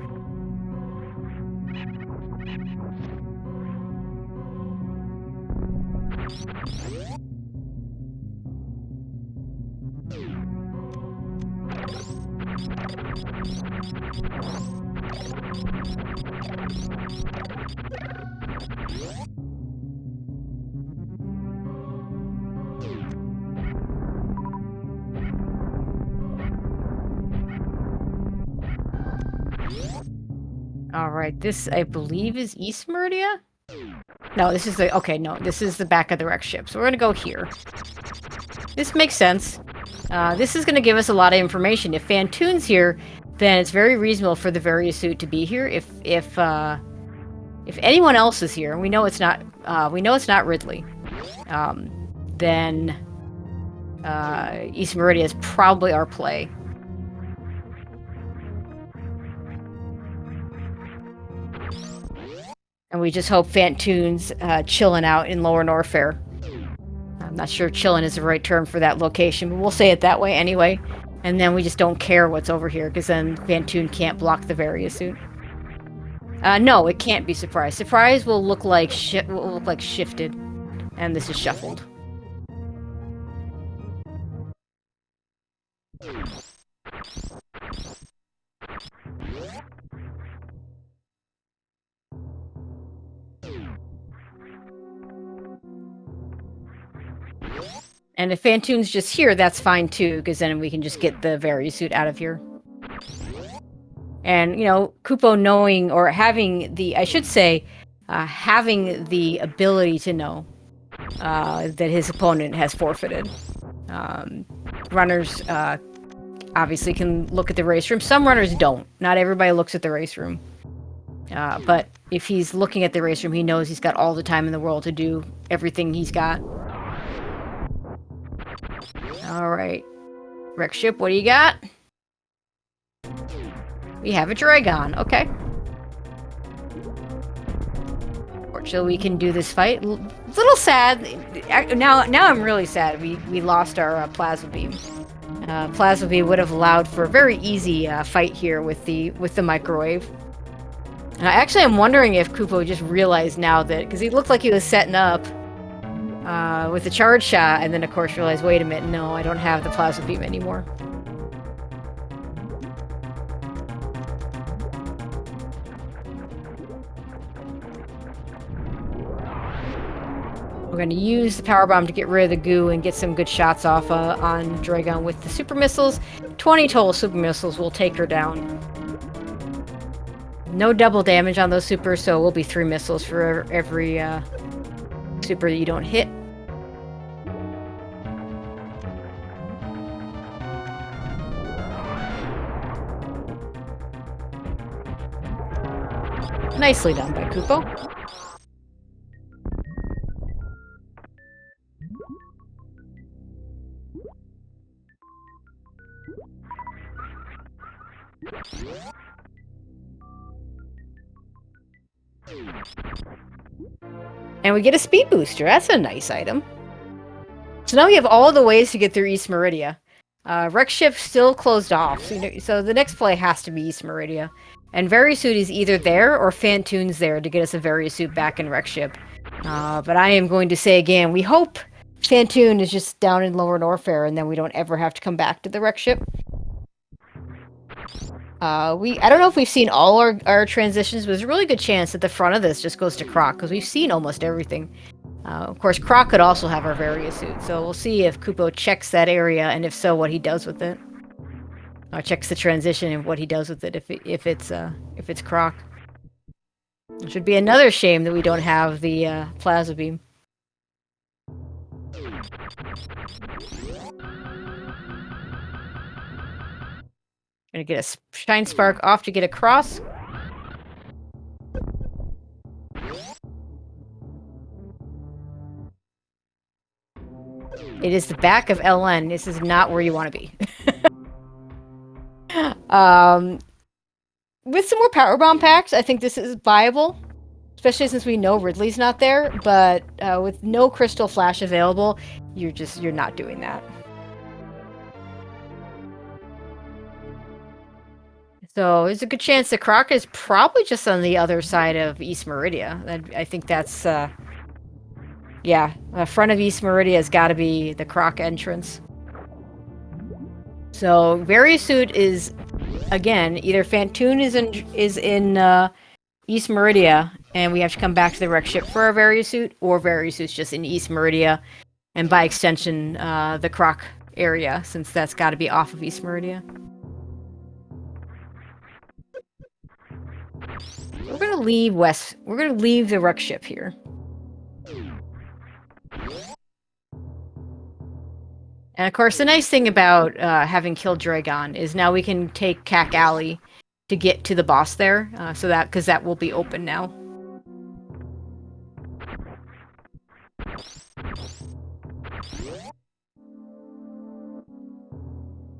All right, this I believe is East Meridia. No, this is the okay. No, this is the back of the wreck ship. So we're gonna go here. This makes sense. This is gonna give us a lot of information. If Fantoon's here, then it's very reasonable for the Variasuit to be here. If anyone else is here, and we know it's not Ridley, then East Meridia is probably our play. And we just hope Fantoon's chilling out in Lower Norfair. I'm not sure chilling is the right term for that location, but we'll say it that way anyway. And then we just don't care what's over here, because then Fantoon can't block the Variasuit. No, it can't be Surprise. Surprise will look like shifted, and this is shuffled. And if Fantoon's just here, that's fine too, because then we can just get the Variasuit out of here. And, you know, Kupppo knowing, or having the, I should say, having the ability to know that his opponent has forfeited. Runners obviously can look at the race room. Some runners don't. Not everybody looks at the race room. But if he's looking at the race room, he knows he's got all the time in the world to do everything he's got. Alright. Wreck ship, what do you got? We have a Dragon. Okay. Fortunately, we can do this fight. Little sad. Now I'm really sad. We lost our plasma beam. Plasma beam would have allowed for a very easy fight here with the microwave. And actually, I'm wondering if Kupppo just realized now that, because he looked like he was setting up with the charge shot, and then of course realized, wait a minute, no, I don't have the plasma beam anymore. We're going to use the power bomb to get rid of the goo and get some good shots off on Dragon with the super missiles. 20 total super missiles will take her down. No double damage on those supers, so it will be 3 missiles for every super that you don't hit. Nicely done by Kupppo. And we get a speed booster. That's a nice item. So now we have all the ways to get through East Meridia. Wreck ship still closed off, so the next play has to be East Meridia. And Variasuit is either there or Fantoon's there to get us a Variasuit back in wreck ship. But I am going to say again, we hope Fantoon is just down in Lower Norfair, and then we don't ever have to come back to the wreck ship. I don't know if we've seen all our transitions, but there's a really good chance that the front of this just goes to Croc, because we've seen almost everything. Of course, Croc could also have our Variasuit, so we'll see if Kupppo checks that area, and if so, what he does with it. Or checks the transition and what he does with it if it's Croc. It should be another shame that we don't have the plasma beam. Gonna get a Shine Spark off to get across. It is the back of LN. This is not where you want to be. With some more power bomb packs, I think this is viable, especially since we know Ridley's not there. But with no crystal flash available, you're not doing that. So there's a good chance the Croc is probably just on the other side of East Meridia. I think that's, yeah, front of East Meridia has got to be the Croc entrance. So Variasuit is, again, either Fantoon is in East Meridia, and we have to come back to the wreck ship for our Variasuit, or Variasuit's just in East Meridia, and by extension, the Croc area, since that's got to be off of East Meridia. We're gonna leave west. We're gonna leave the wreck ship here. And of course, the nice thing about having killed Dragon is now we can take Cack Alley to get to the boss there, because that will be open now.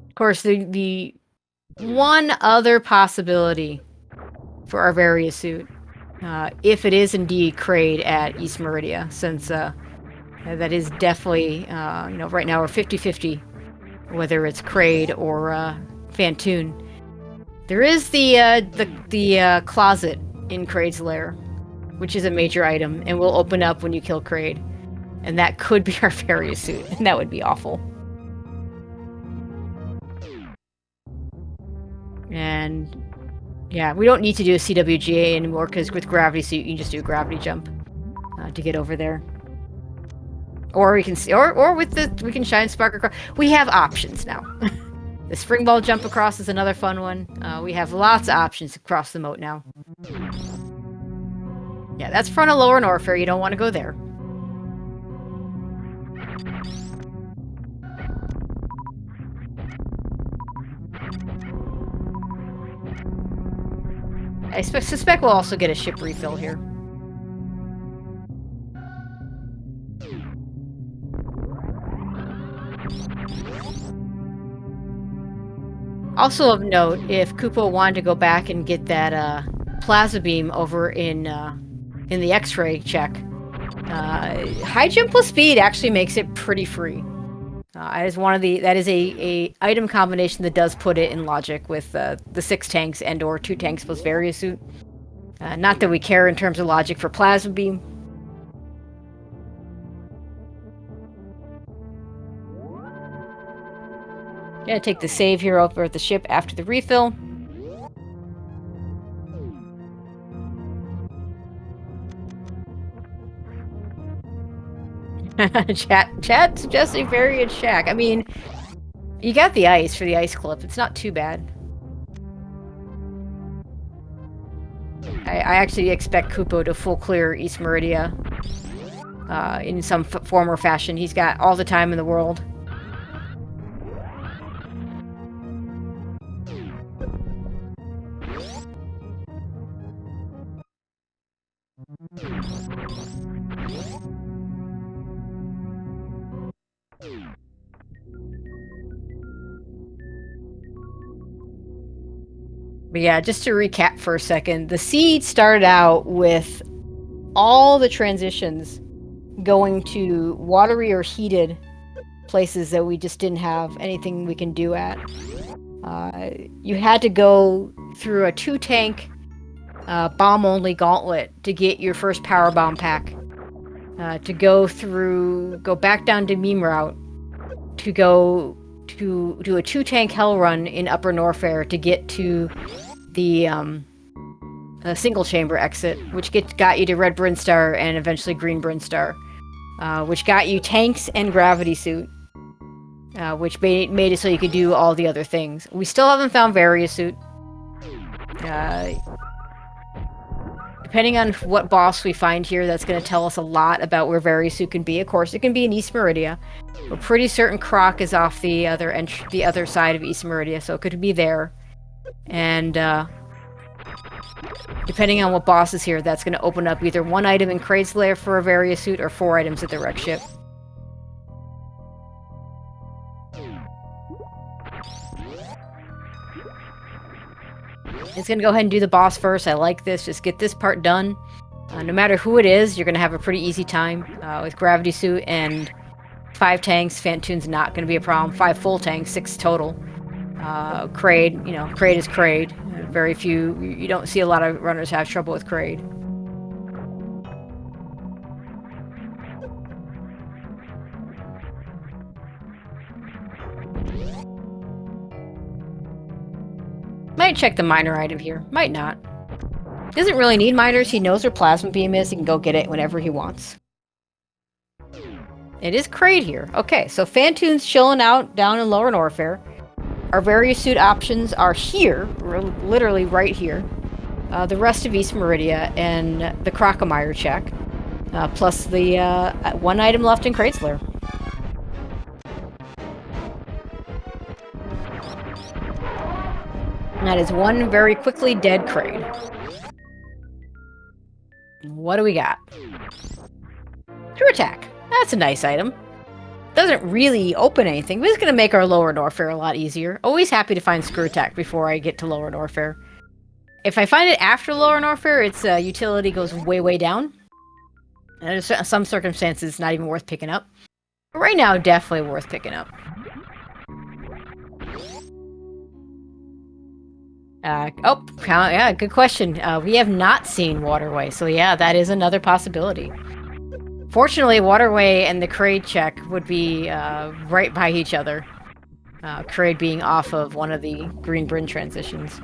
Of course, the one other possibility for our Variasuit, if it is indeed Kraid at East Meridia, since that is definitely, right now we're 50-50, whether it's Kraid or Fantoon. There is the closet in Kraid's lair, which is a major item, and will open up when you kill Kraid. And that could be our Variasuit, and that would be awful. And yeah, we don't need to do a CWGA anymore, because with Gravity Suit, you can just do a gravity jump to get over there. Or we can see, or we can shine spark across. We have options now. The spring ball jump across is another fun one. We have lots of options across the moat now. Yeah, that's front of Lower Norfair. You don't want to go there. I suspect we'll also get a ship refill here. Also of note, if Kupppo wanted to go back and get that plasma beam over in the X-ray check, high jump plus speed actually makes it pretty free. That is a item combination that does put it in logic with the 6 tanks and/or 2 tanks plus Variasuit. Not that we care in terms of logic for plasma beam. Gonna take the save here over at the ship after the refill. Chat suggesting Variant Shack. I mean, you got the ice for the ice clip. It's not too bad. I actually expect Kupppo to full clear East Meridia in some form or fashion. He's got all the time in the world. But yeah, just to recap for a second, the seed started out with all the transitions going to watery or heated places that we just didn't have anything we can do at. You had to go through a 2-tank bomb-only gauntlet to get your first power bomb pack. To go back down to meme route, to go to do a 2-tank hell run in Upper Norfair to get to the single chamber exit, which got you to Red Brinstar and eventually Green Brinstar, which got you tanks and Gravity Suit, which made it so you could do all the other things. We still haven't found Variasuit. Depending on what boss we find here, that's going to tell us a lot about where Variasuit can be. Of course, it can be in East Meridia. We're pretty certain Croc is off the other side of East Meridia, so it could be there. And depending on what boss is here, that's going to open up either 1 item in Kraid's lair for a Variasuit or 4 items at the wreck ship. It's going to go ahead and do the boss first. I like this. Just get this part done. No matter who it is, you're going to have a pretty easy time. With Gravity Suit and 5 tanks, Fantoon's not going to be a problem. 5 full tanks, 6 total. Kraid, you know, Kraid is Kraid. Very few, you don't see a lot of runners have trouble with Kraid. Might check the miner item here. Might not. Doesn't really need miners. He knows where Plasma Beam is. He can go get it whenever he wants. It is Kraid here. Okay, so Fantoon's chilling out down in Lower Norfair. Our various suit options are here, literally right here. The rest of East Meridia and the Crocomire check. Plus the one item left in Craigslist. And that is one very quickly dead Kraid. What do we got? Screw Attack. That's a nice item. Doesn't really open anything, but it's going to make our Lower Norfair a lot easier. Always happy to find Screw Attack before I get to Lower Norfair. If I find it after Lower Norfair, its utility goes way, way down. And in some circumstances, it's not even worth picking up. But right now, definitely worth picking up. Yeah, good question. We have not seen Waterway, so yeah, that is another possibility. Fortunately, Waterway and the Kraid check would be right by each other. Kraid being off of one of the Green Bryn transitions.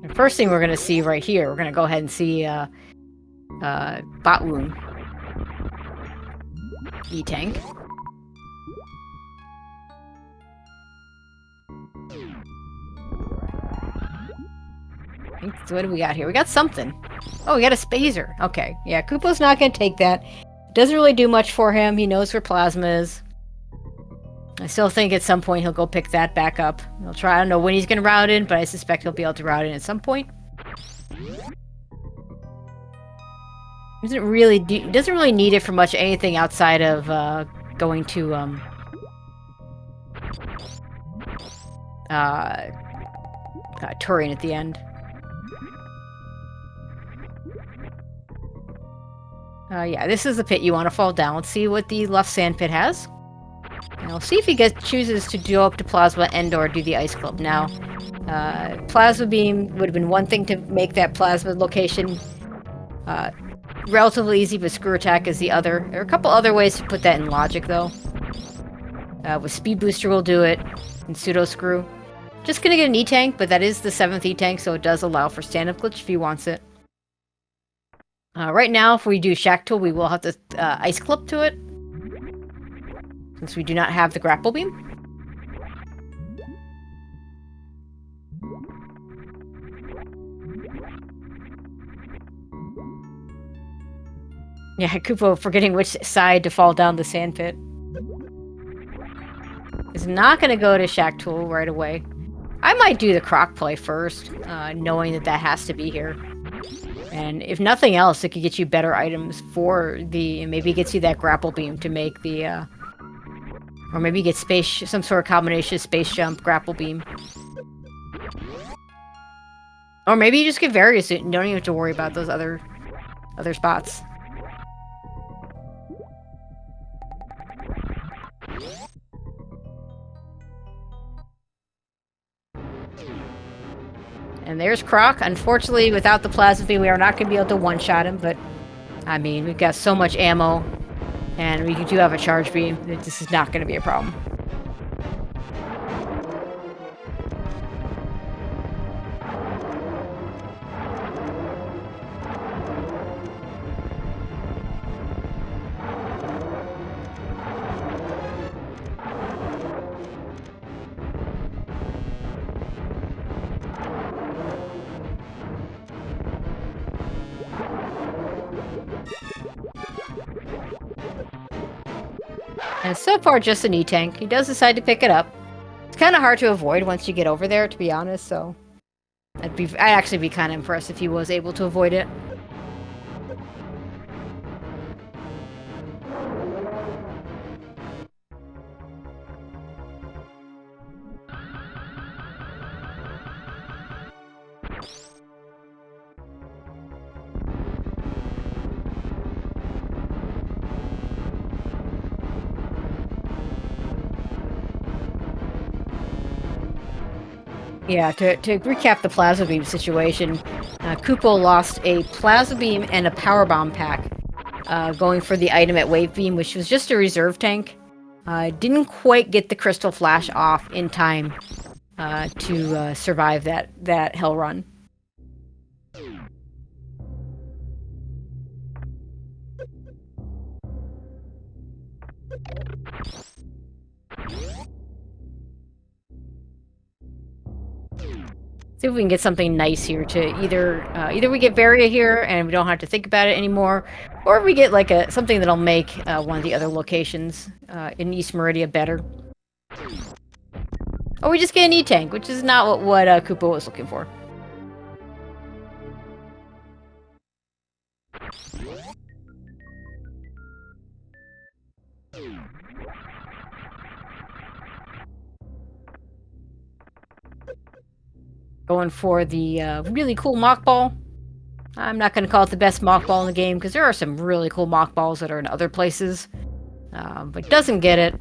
The first thing we're going to see right here, we're going to go ahead and see Batwoon E-Tank. So what do we got here? We got something. Oh, we got a Spazer. Okay, yeah, Kupo's not going to take that. Doesn't really do much for him. He knows where Plasma is. I still think at some point he'll go pick that back up. He'll try. I don't know when he's going to route in, but I suspect he'll be able to route in at some point. Doesn't really need it for much anything outside of going to Turian at the end. Yeah, this is the pit you want to fall down. Let's see what the left sand pit has. And we'll see if he chooses to go up to Plasma and/or do the Ice Club. Now, Plasma Beam would have been one thing to make that Plasma location relatively easy, but Screw Attack is the other. There are a couple other ways to put that in logic, though. With Speed Booster will do it, and Pseudo Screw. Just gonna get an E-Tank, but that is the 7th E-Tank, so it does allow for stand-up glitch if he wants it. Right now, if we do Shack Tool, we will have to Ice Clip to it, since we do not have the Grapple Beam. Yeah, Kupo forgetting which side to fall down the sand pit. Is not going to go to Shack Tool right away. I might do the Croc play first, knowing that has to be here. And if nothing else, it could get you better items for maybe gets you that Grapple Beam to make the, or maybe get some sort of combination of Space Jump, Grapple Beam. Or maybe you just get various and don't even have to worry about those other spots. And there's Croc. Unfortunately, without the Plasma Beam, we are not going to be able to one-shot him, but, I mean, we've got so much ammo, and we do have a Charge Beam. This is not going to be a problem. And so far, just an E-Tank. He does decide to pick it up. It's kind of hard to avoid once you get over there, to be honest, so... I'd actually be kind of impressed if he was able to avoid it. Yeah, to recap the plasma beam situation, Kupo lost a plasma beam and a power bomb pack, going for the item at wave beam, which was just a reserve tank. Didn't quite get the crystal flash off in time to survive that hell run. See if we can get something nice here to either we get Varia here and we don't have to think about it anymore, or we get like something that'll make one of the other locations in East Meridia better. Or we just get an E-Tank, which is not what Kupo was looking for. Going for the really cool Mock Ball. I'm not going to call it the best Mock Ball in the game, because there are some really cool Mock Balls that are in other places. But doesn't get it.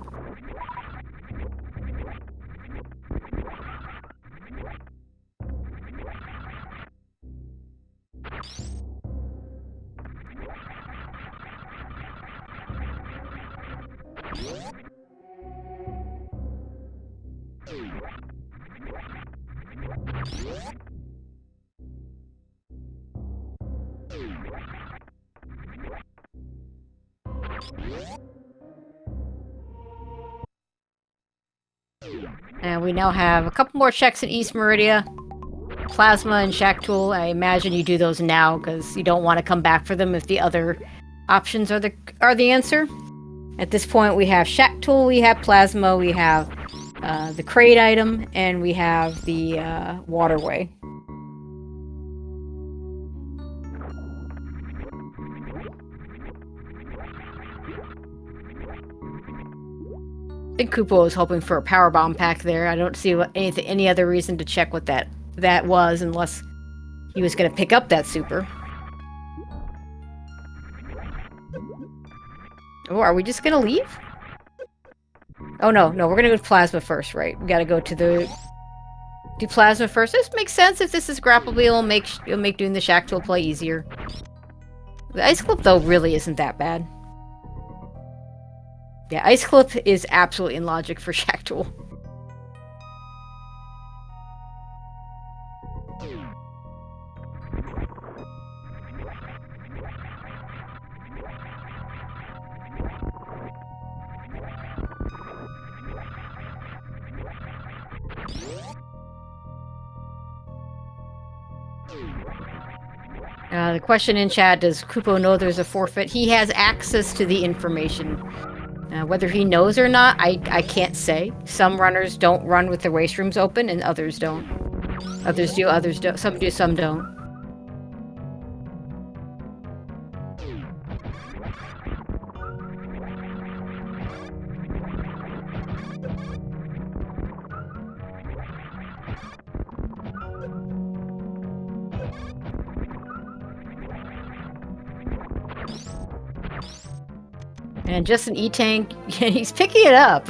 And we now have a couple more checks in East Meridia. Plasma and Shack Tool. I imagine you do those now because you don't want to come back for them if the other options are the answer. At this point, we have Shack Tool, we have Plasma, we have the crate item, and we have the waterway. I think Kupo was hoping for a power bomb pack there. I don't see any other reason to check what that was unless he was going to pick up that super. Oh, are we just going to leave? Oh, no, we're going to go to Plasma first, right? We got to go to do Plasma first. This makes sense. If this is grappleable, it'll make doing the Shack Tool play easier. The Ice Clip, though, really isn't that bad. Yeah, Ice Clip is absolutely in logic for Shack Tool. The question in chat, does Kupo know there's a forfeit? He has access to the information. Whether he knows or not, I can't say. Some runners don't run with the race rooms open, and others don't. Others do, some do, some don't. And just an E-Tank, he's picking it up.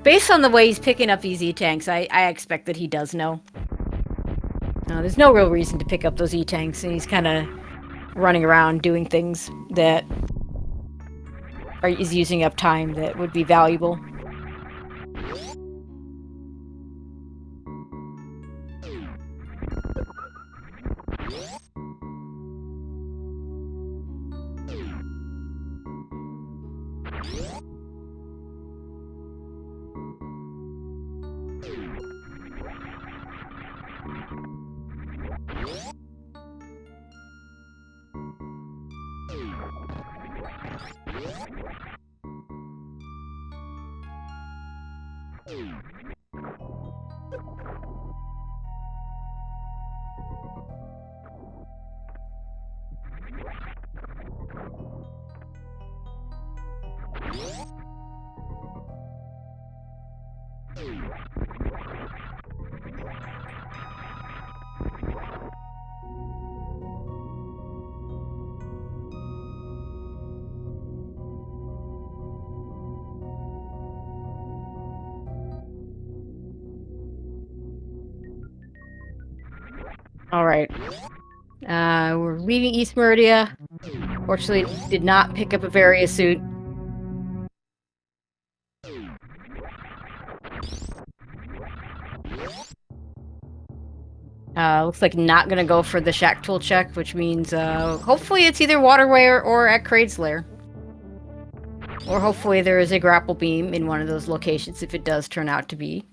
Based on the way he's picking up these E-Tanks, I expect that he does know. There's no real reason to pick up those E-Tanks, and he's kind of running around doing things that is using up time that would be valuable. Alright. We're leaving East Meridia. Fortunately, did not pick up a Varia suit. Looks like not gonna go for the Shack Tool check, which means hopefully it's either Waterway or at Kraid's Lair. Or hopefully there is a grapple beam in one of those locations if it does turn out to be.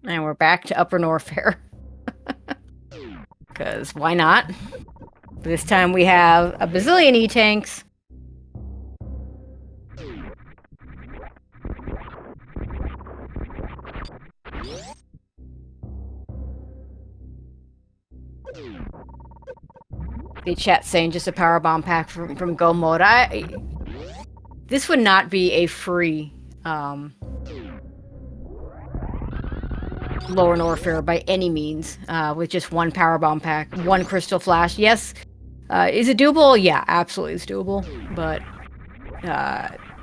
And we're back to Upper Norfair. Because why not? This time we have a bazillion E-tanks. The chat saying just a power bomb pack from Go Mode. This would not be a free Lower Norfair by any means, with just one power bomb pack, one crystal flash. Yes, is it doable? Yeah, absolutely it's doable. But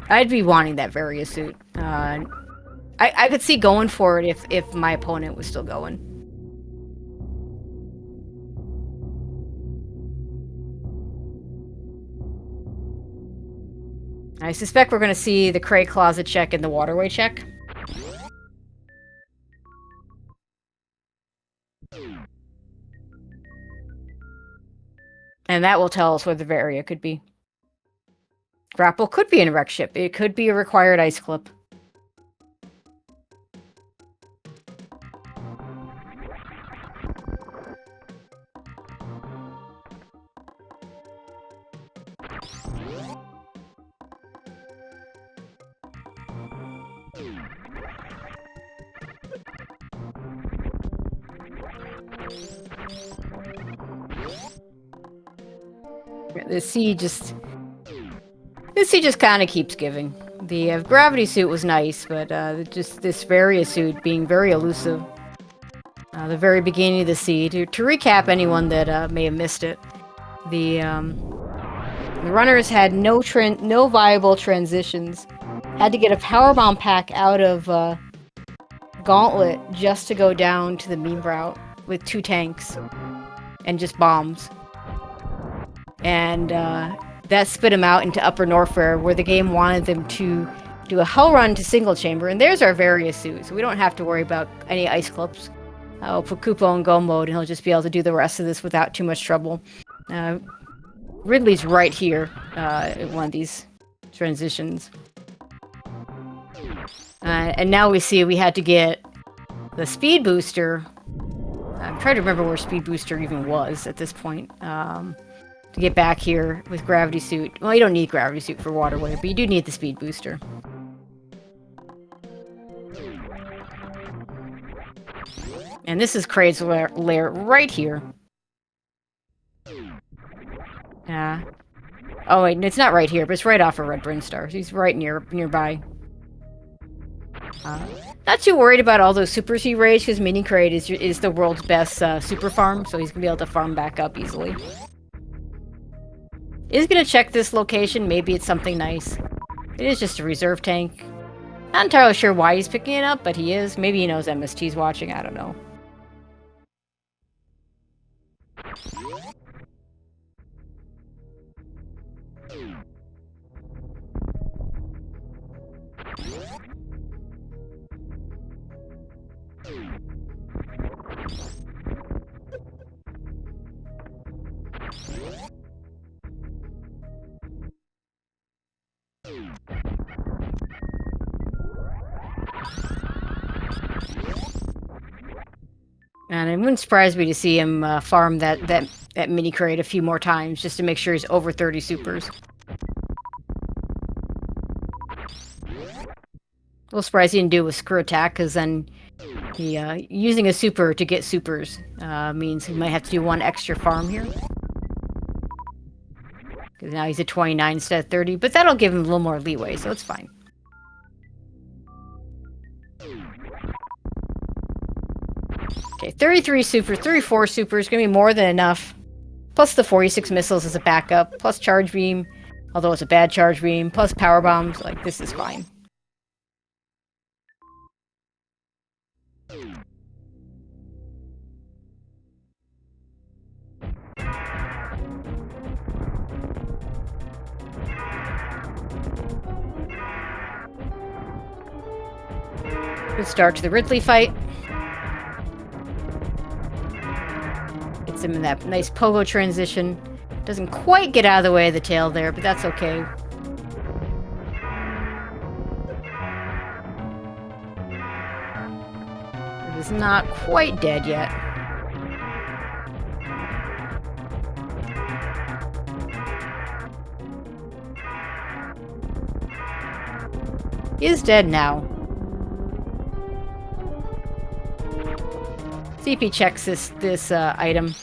I'd be wanting that Varia suit. I could see going for it if my opponent was still going. I suspect we're going to see the Kraid Closet check and the Waterway check. And that will tell us where the Varia could be. Grapple could be an wreck ship. It could be a required ice clip. This sea just kind of keeps giving. The gravity suit was nice, but just this Varia suit being very elusive. The very beginning of the sea. To recap anyone that may have missed it, the runners had no viable transitions. Had to get a powerbomb pack out of Gauntlet just to go down to the meme route with 2 tanks and just bombs. And that spit them out into Upper Norfair, where the game wanted them to do a hell run to single chamber. And there's our Varia suit, so we don't have to worry about any ice clips. I'll put kupppo in Go Mode, and he'll just be able to do the rest of this without too much trouble. Ridley's right here in one of these transitions. And now we see we had to get the speed booster. I'm trying to remember where speed booster even was at this point. To get back here with gravity suit. Well, you don't need gravity suit for Waterway, but you do need the speed booster. And this is Kraid's lair right here. Yeah. Oh wait, it's not right here, but it's right off of Red Brinstar. He's right nearby. Not too worried about all those supers he raised, because Mini Kraid is the world's best super farm, so he's gonna be able to farm back up easily. Is gonna check this location. Maybe it's something nice. It is just a reserve tank. Not entirely sure why he's picking it up, but he is. Maybe he knows MST's watching. I don't know. And it wouldn't surprise me to see him farm that mini Kraid a few more times just to make sure he's over 30 supers. A little surprised he didn't do it with Screw Attack, because then using a super to get supers means he might have to do one extra farm here. Because now he's at 29 instead of 30, but that'll give him a little more leeway, so it's fine. Okay, 33 super, 34 super is going to be more than enough. Plus the 46 missiles as a backup, plus charge beam, although it's a bad charge beam, plus power bombs. Like, this is fine. Good start to the Ridley fight. Gets him in that nice pogo transition. Doesn't quite get out of the way of the tail there, but that's okay. It is not quite dead yet. He is dead now. See if he checks this item.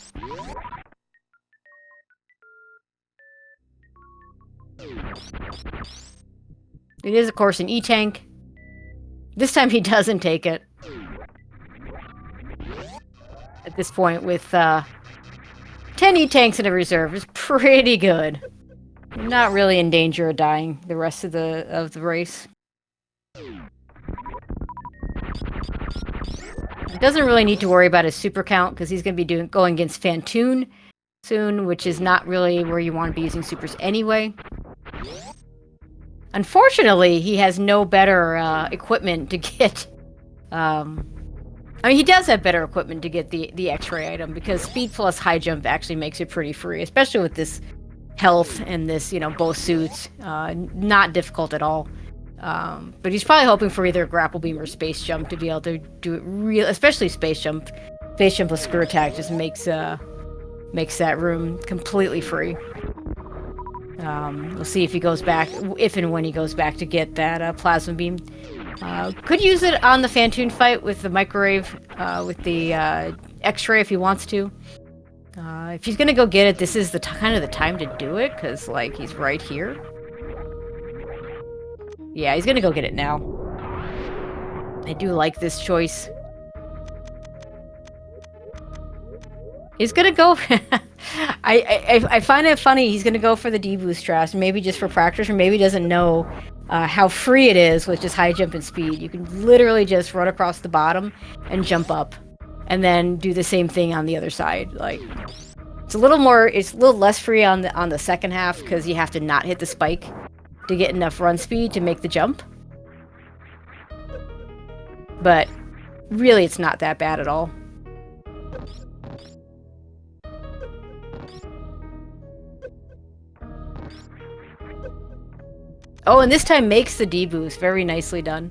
It is, of course, an E-tank. This time he doesn't take it. At this point, with 10 E-tanks in a reserve, is pretty good. You're not really in danger of dying the rest of the race. He doesn't really need to worry about his super count because he's going to be going against Fantoon soon, which is not really where you want to be using supers anyway. Unfortunately, he has no better equipment to get. I mean, he does have better equipment to get the X-ray item because speed plus high jump actually makes it pretty free, especially with this health and this, both suits. Not difficult at all. But he's probably hoping for either grapple beam or space jump to be able to do it real, especially space jump. Space jump with screw attack just makes that room completely free. We'll see if he goes back, if and when he goes back to get that plasma beam. Could use it on the Fantoon fight with the microwave, with the X-ray if he wants to. If he's gonna go get it, this is the kind of the time to do it, because like he's right here. Yeah, he's gonna go get it now. I do like this choice. He's gonna go. I find it funny. He's gonna go for the D-boost trash, maybe just for practice, or maybe he doesn't know how free it is with just high jump and speed. You can literally just run across the bottom and jump up, and then do the same thing on the other side. Like, it's a little less free on the second half because you have to not hit the spike to get enough run speed to make the jump. But really, it's not that bad at all. Oh, and this time makes the D-boost. Very nicely done.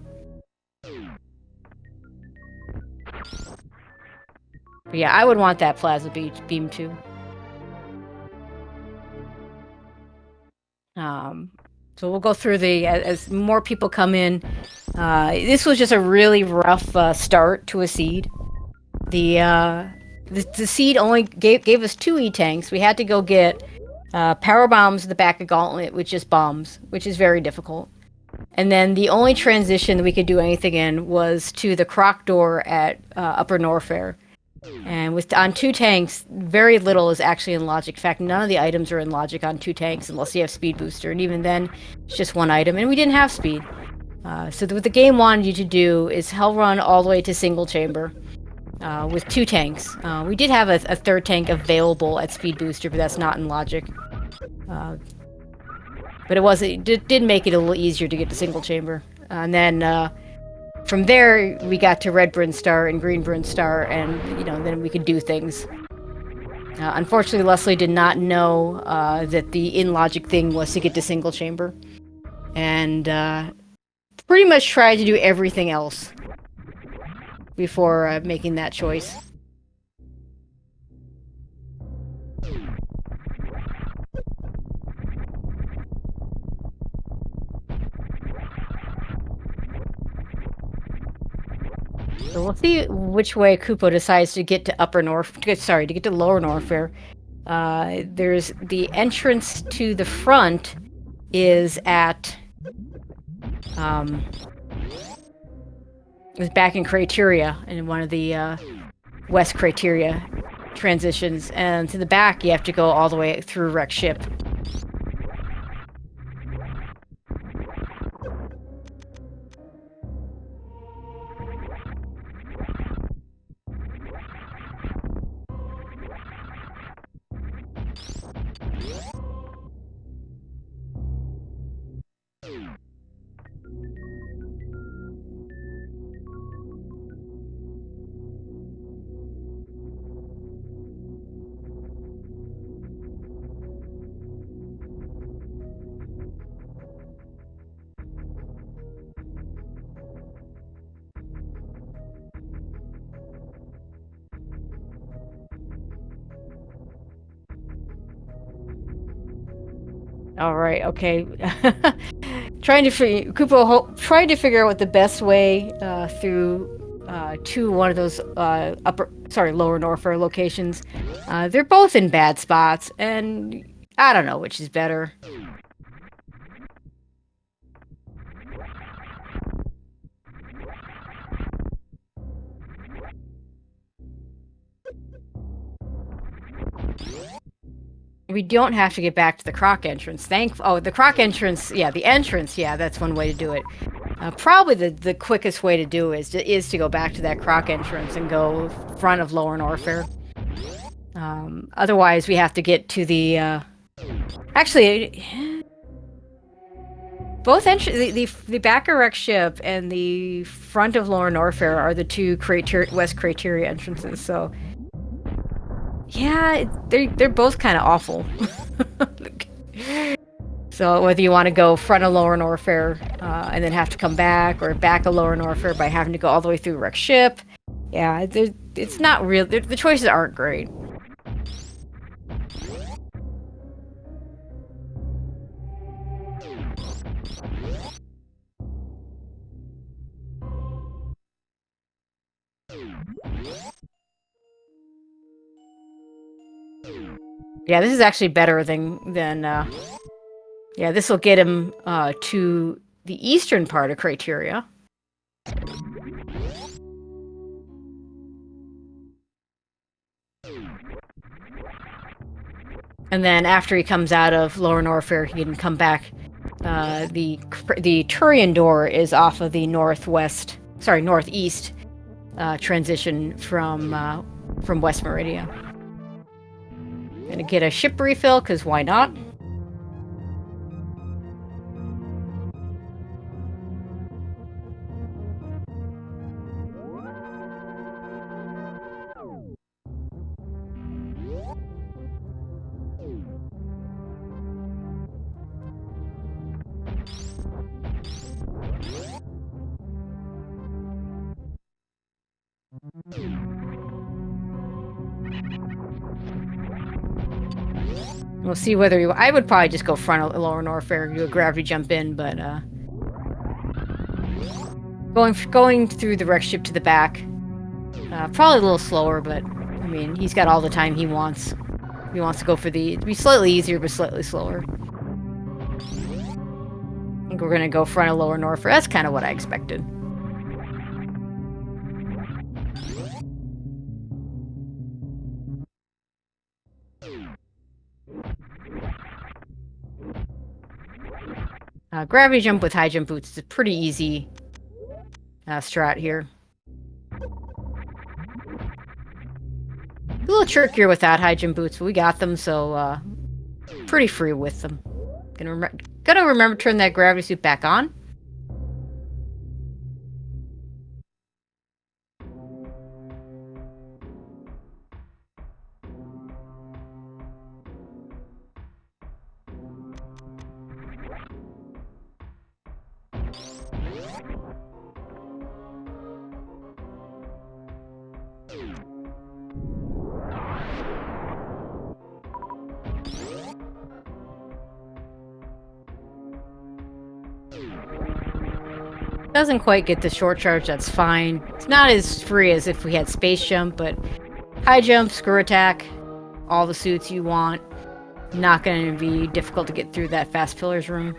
But yeah, I would want that plasma beam too. So we'll go through as more people come in. This was just a really rough start to a seed. The seed only gave us 2 E-tanks. We had to go get power bombs at the back of Gauntlet with just bombs, which is very difficult. And then the only transition that we could do anything in was to the croc door at Upper Norfair. And on 2 tanks, very little is actually in logic. In fact, none of the items are in logic on 2 tanks unless you have speed booster. And even then, it's just 1 item. And we didn't have speed. So what the game wanted you to do is hell run all the way to single chamber with 2 tanks. We did have a 3rd tank available at speed booster, but that's not in logic. But it did make it a little easier to get to single chamber. And then from there, we got to Red Bryn Star and Green Bryn Star, and then we could do things. Unfortunately, Leslie did not know that the in-logic thing was to get to single chamber, and pretty much tried to do everything else before making that choice. So we'll see which way Kupppo decides to get to to get to Lower Norfair. There's the entrance to the front is at is back in Criteria, in one of the West Criteria transitions, and to the back you have to go all the way through Wreck Ship. All right, okay. Trying to figure out what the best way through to one of those lower Norfair locations. They're both in bad spots, and I don't know which is better. We don't have to get back to the Croc entrance. The Croc entrance, yeah, the entrance, yeah, that's one way to do it. Probably the quickest way to do it is to go back to that Croc entrance and go front of Lower Norfair. Otherwise, we have to get to the... Actually, both the back of Wreck Ship and the front of Lower Norfair are the two West Criteria entrances, so... Yeah, they're both kind of awful. So whether you want to go front of Lower Norfair and then have to come back, or back of Lower Norfair by having to go all the way through Wreck Ship, yeah, it's not real. The choices aren't great. Yeah, this is actually better than yeah, this will get him to the eastern part of Criteria. And then after he comes out of Lower Norfair, he can come back. The Turian door is off of the northeast transition from West Meridia. Gonna get a ship refill, because why not? We'll see whether you... I would probably just go front of Lower Norfair and do a gravity jump in, but going through the Wreck Ship to the back, probably a little slower, but I mean, he's got all the time he wants. He wants to go for the... be slightly easier, but slightly slower. I think we're gonna go front of Lower Norfair. That's kind of what I expected. Gravity jump with high jump boots is a pretty easy strat here. A little trickier without high jump boots, but we got them, so pretty free with them. Gonna remember to turn that gravity suit back on. Doesn't quite get the short charge, that's fine. It's not as free as if we had space jump, but high jump, screw attack, all the suits you want. Not going to be difficult to get through that fast pillars room.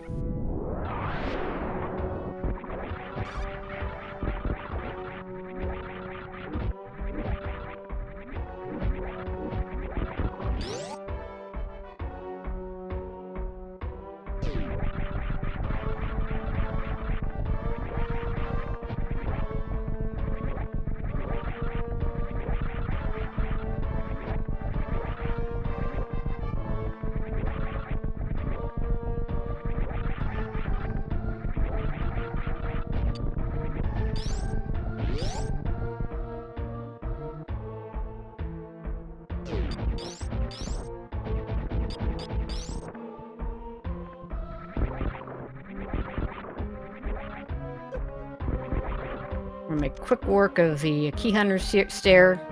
We're gonna make quick work of the key hunter stair.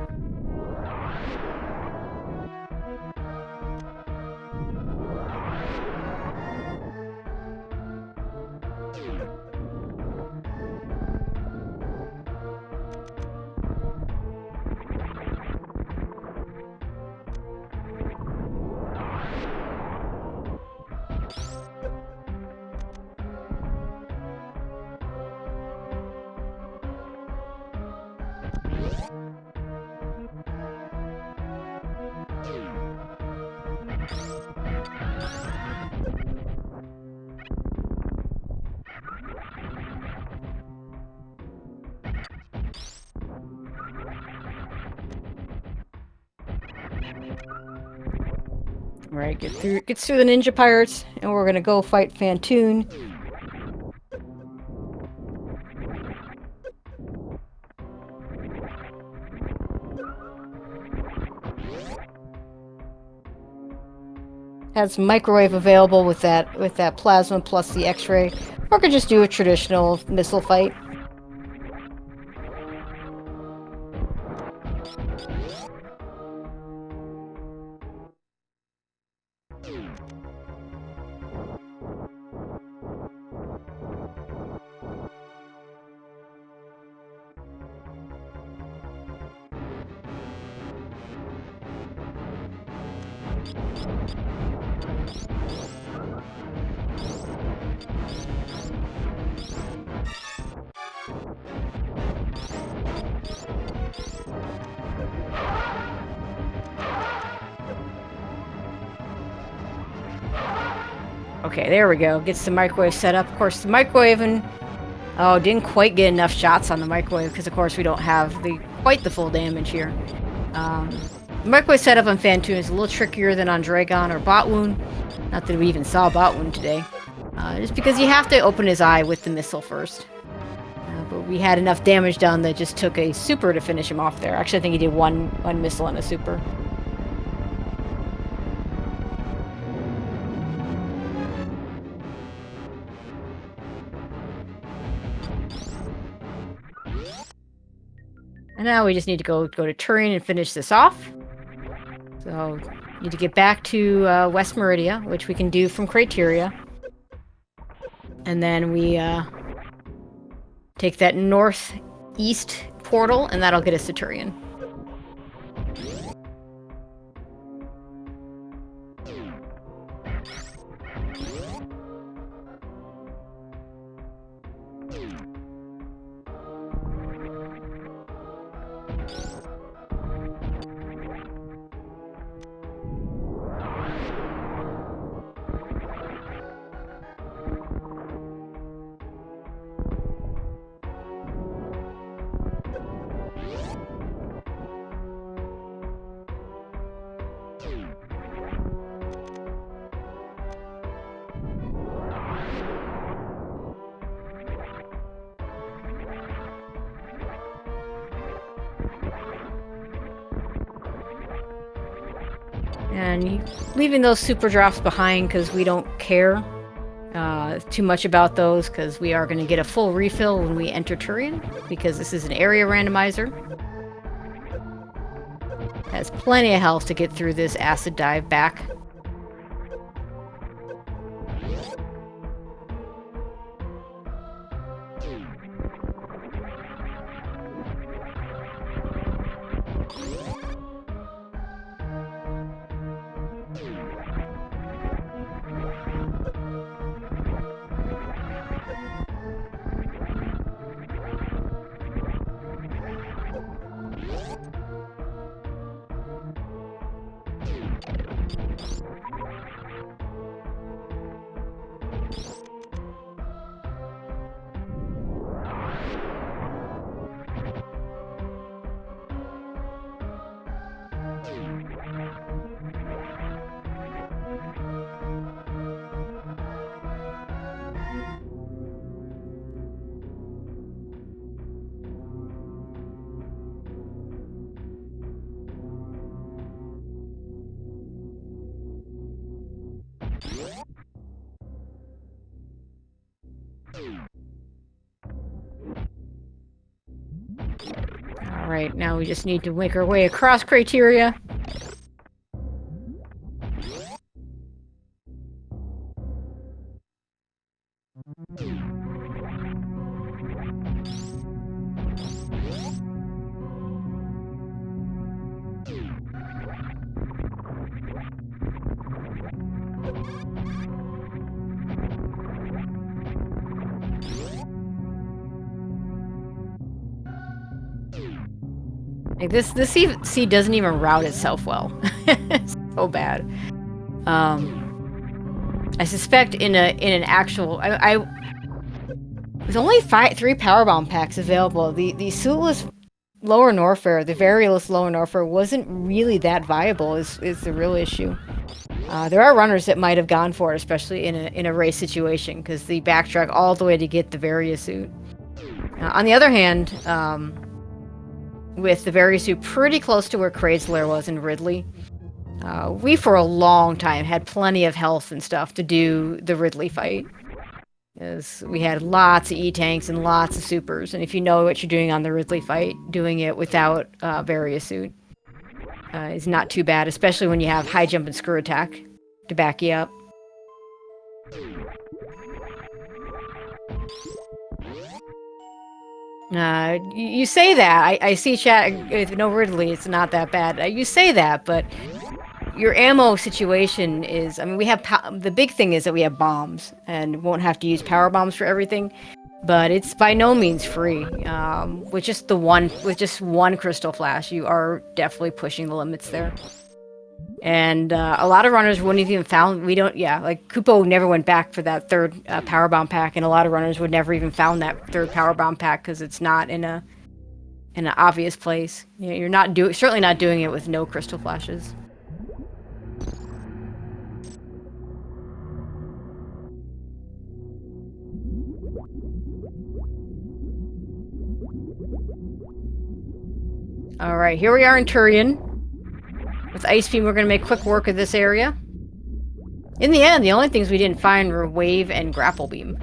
Alright, gets through the ninja pirates, and we're gonna go fight Phantoon. Has microwave available with that plasma plus the X-ray, or could just do a traditional missile fight. Okay, there we go. Gets the microwave set up. Of course, the microwaving... Oh, didn't quite get enough shots on the microwave because, of course, we don't have quite the full damage here. The microwave setup on Phantoon is a little trickier than on Dragon or Botwoon. Not that we even saw Botwoon today. Just because you have to open his eye with the missile first. But we had enough damage done that just took a super to finish him off there. Actually, I think he did one missile and a super. And now we just need to go to Turing and finish this off. So, need to get back to West Meridia, which we can do from Criteria. And then we take that northeast portal, and that'll get us to Turian. And leaving those super drops behind because we don't care too much about those, because we are going to get a full refill when we enter Turian, because this is an area randomizer. Has plenty of health to get through this acid dive back. Alright, now we just need to make our way across criteria. Like this sea doesn't even route itself well. It's so bad. I suspect in an actual there's only 3 powerbomb packs available. The Suitless Lower Norfair, the Variolous Lower Norfair, wasn't really that viable. Is the real issue. There are runners that might have gone for it, especially in a race situation, because they backtrack all the way to get the Varia suit. On the other hand, with the Varia suit pretty close to where Kraid's lair was in Ridley, we for a long time had plenty of health and stuff to do the Ridley fight. Because we had lots of E-tanks and lots of supers, and if you know what you're doing on the Ridley fight, doing it without Varia suit is not too bad, especially when you have high jump and screw attack to back you up. You say that. I see chat, if no Ridley, it's not that bad. You say that, but your ammo situation is, I mean, we have, the big thing is that we have bombs, and won't have to use power bombs for everything, but it's by no means free. With just one crystal flash, you are definitely pushing the limits there. And a lot of runners wouldn't even found, like Kupppo never went back for that third powerbomb pack, and a lot of runners would never even found that third powerbomb pack because it's not in an obvious place. You know, you're certainly not doing it with no crystal flashes. Alright, here we are in Turian. With Ice Beam, we're going to make quick work of this area. In the end, the only things we didn't find were Wave and Grapple Beam.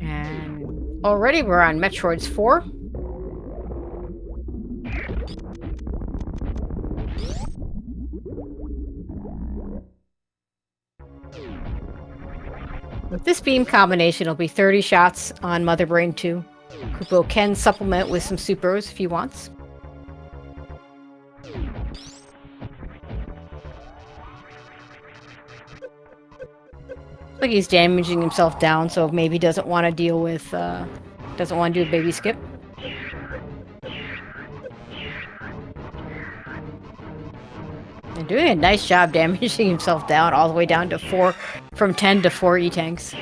And already we're on Metroid's 4. With this beam combination, it'll be 30 shots on Mother Brain 2. Kupppo can supplement with some supers if he wants. Like he's damaging himself down, so maybe doesn't want to deal with, doesn't want to do a baby skip. And doing a nice job damaging himself down all the way down to 4, from 10 to 4 E-tanks.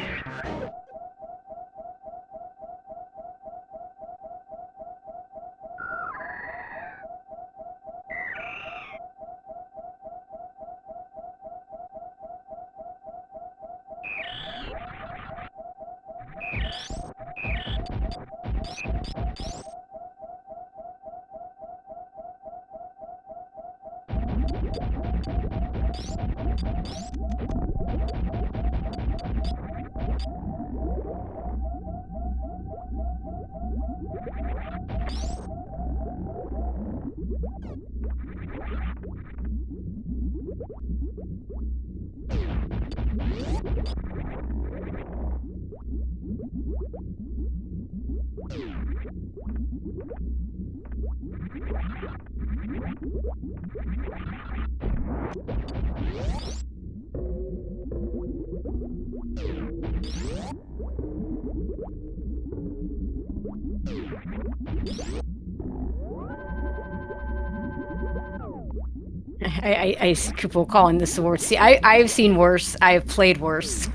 I see people calling this the worst. See, I've seen worse. I've played worse.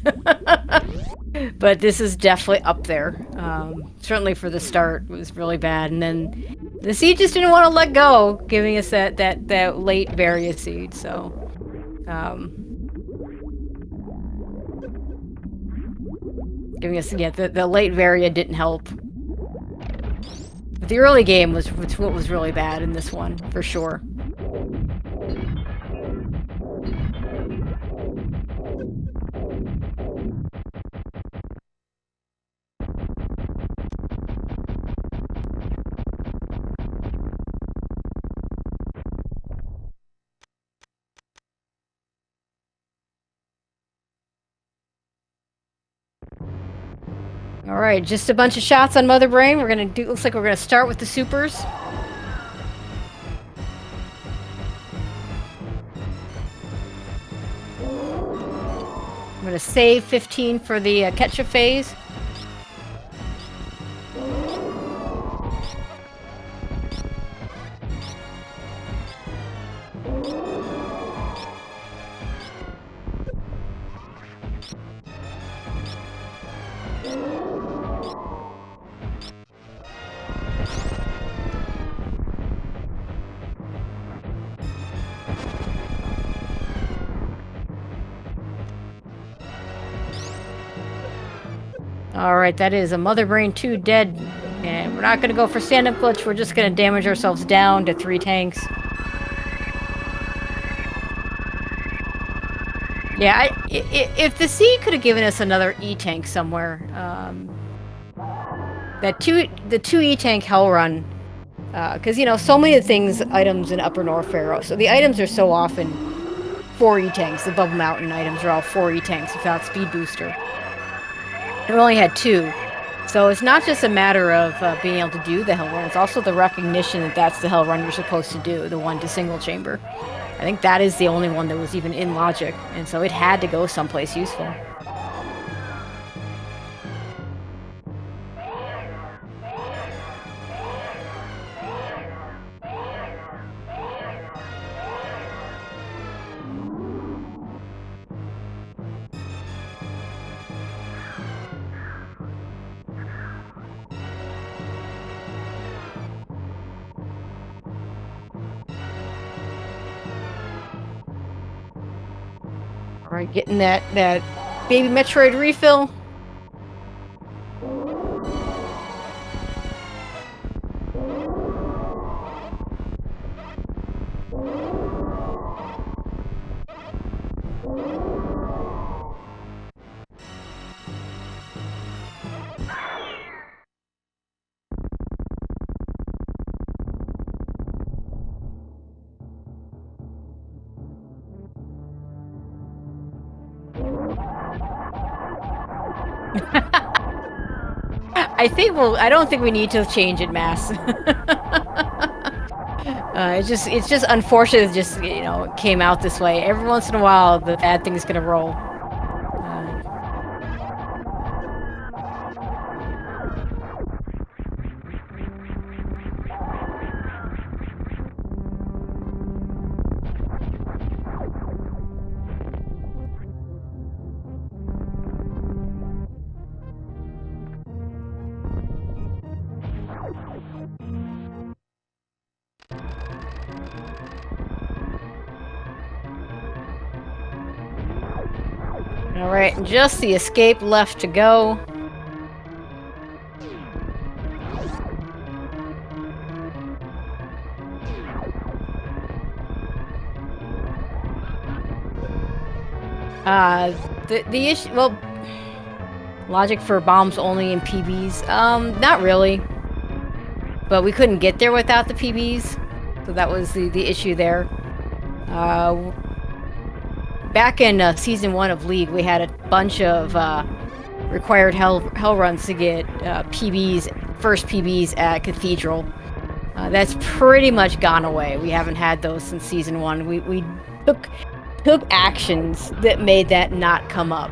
But this is definitely up there. Certainly for the start, it was really bad. And then the seed just didn't want to let go, giving us that late Varia seed. So, giving us, yeah, the late Varia didn't help. But the early game was what was really bad in this one, for sure. All right, just a bunch of shots on Mother Brain. We're gonna do. Looks like we're gonna start with the supers. I'm gonna save 15 for the ketchup phase. Alright, that is a Mother Brain 2 dead. And we're not going to go for stand-up glitch, we're just going to damage ourselves down to 3 tanks. Yeah, if the sea could have given us another E-tank somewhere, the 2 E-tank hell run, because, you know, so many of the things, items in Upper North Pharaoh, so the items are so often 4 E-tanks. The Bubble Mountain items are all 4 E-tanks without speed booster. We only had 2. So it's not just a matter of being able to do the hell run, it's also the recognition that that's the hell run you're supposed to do, the one to single chamber. I think that is the only one that was even in logic, and so it had to go someplace useful. Alright, getting that baby Metroid refill. I don't think we need to change it, Mass. It's just unfortunate. It just, you know, it came out this way. Every once in a while, the bad thing's gonna roll. Alright, just the escape left to go. The issue, well, logic for bombs only in PBs, not really. But we couldn't get there without the PBs, so that was the issue there. Back in Season 1 of League, we had a bunch of required hell runs to get PBs, first PBs at Cathedral. That's pretty much gone away. We haven't had those since Season 1. We took actions that made that not come up.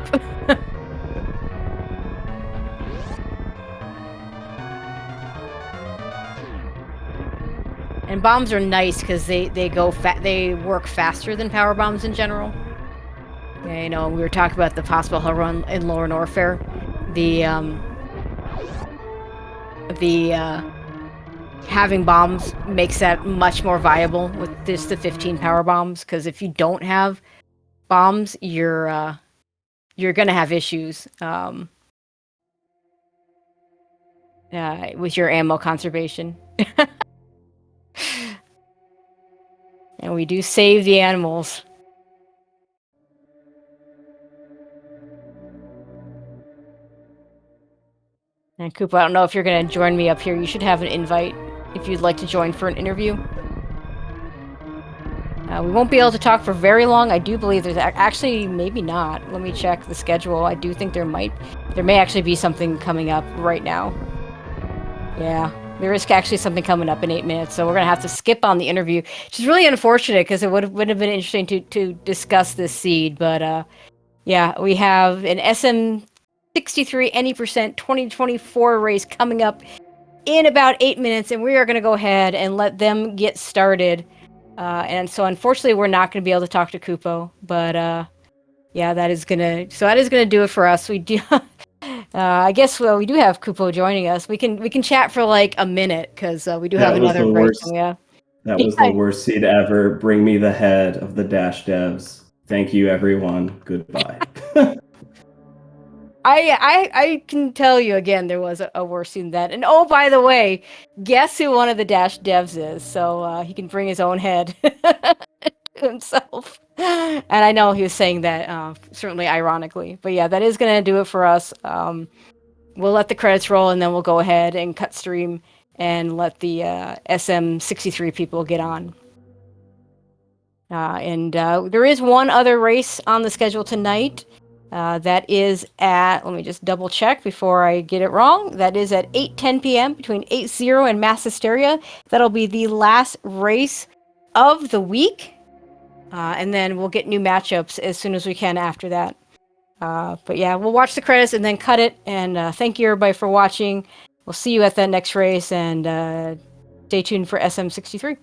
And bombs are nice because they work faster than power bombs in general. Yeah, you know, we were talking about the possible hell run in Lower Norfair. The having bombs makes that much more viable with just the 15 power bombs, because if you don't have bombs, you're gonna have issues with your ammo conservation. And we do save the animals. And Koopa, I don't know if you're gonna join me up here. You should have an invite if you'd like to join for an interview. We won't be able to talk for very long. I do believe there's actually, maybe not. Let me check the schedule. I do think there may actually be something coming up right now. Yeah, there is actually something coming up in 8 minutes, so we're gonna have to skip on the interview, which is really unfortunate because it would have been interesting to discuss this seed. But yeah, we have an SM63 any% 2024 race coming up in about 8 minutes, and we are gonna go ahead and let them get started. And so unfortunately we're not going to be able to talk to Kupo, but yeah, that is gonna do it for us. We do I guess we do have Kupo joining us. We can chat for like a minute because we do have another break coming up. That was the worst seed ever. Bring me the head of the Dash devs. Thank you, everyone. Goodbye. I can tell you again, there was a worse scene than that. And oh, by the way, guess who one of the Dash devs is? So he can bring his own head to himself. And I know he was saying that certainly ironically. But yeah, that is going to do it for us. We'll let the credits roll, and then we'll go ahead and cut stream and let the SM63 people get on. And there is one other race on the schedule tonight. That is at, let me just double check before I get it wrong. That is at 8:10 p.m. between 8-0 and Mass Hysteria. That'll be the last race of the week. And then we'll get new matchups as soon as we can after that. But yeah, we'll watch the credits and then cut it. And thank you everybody for watching. We'll see you at that next race, and stay tuned for SM63.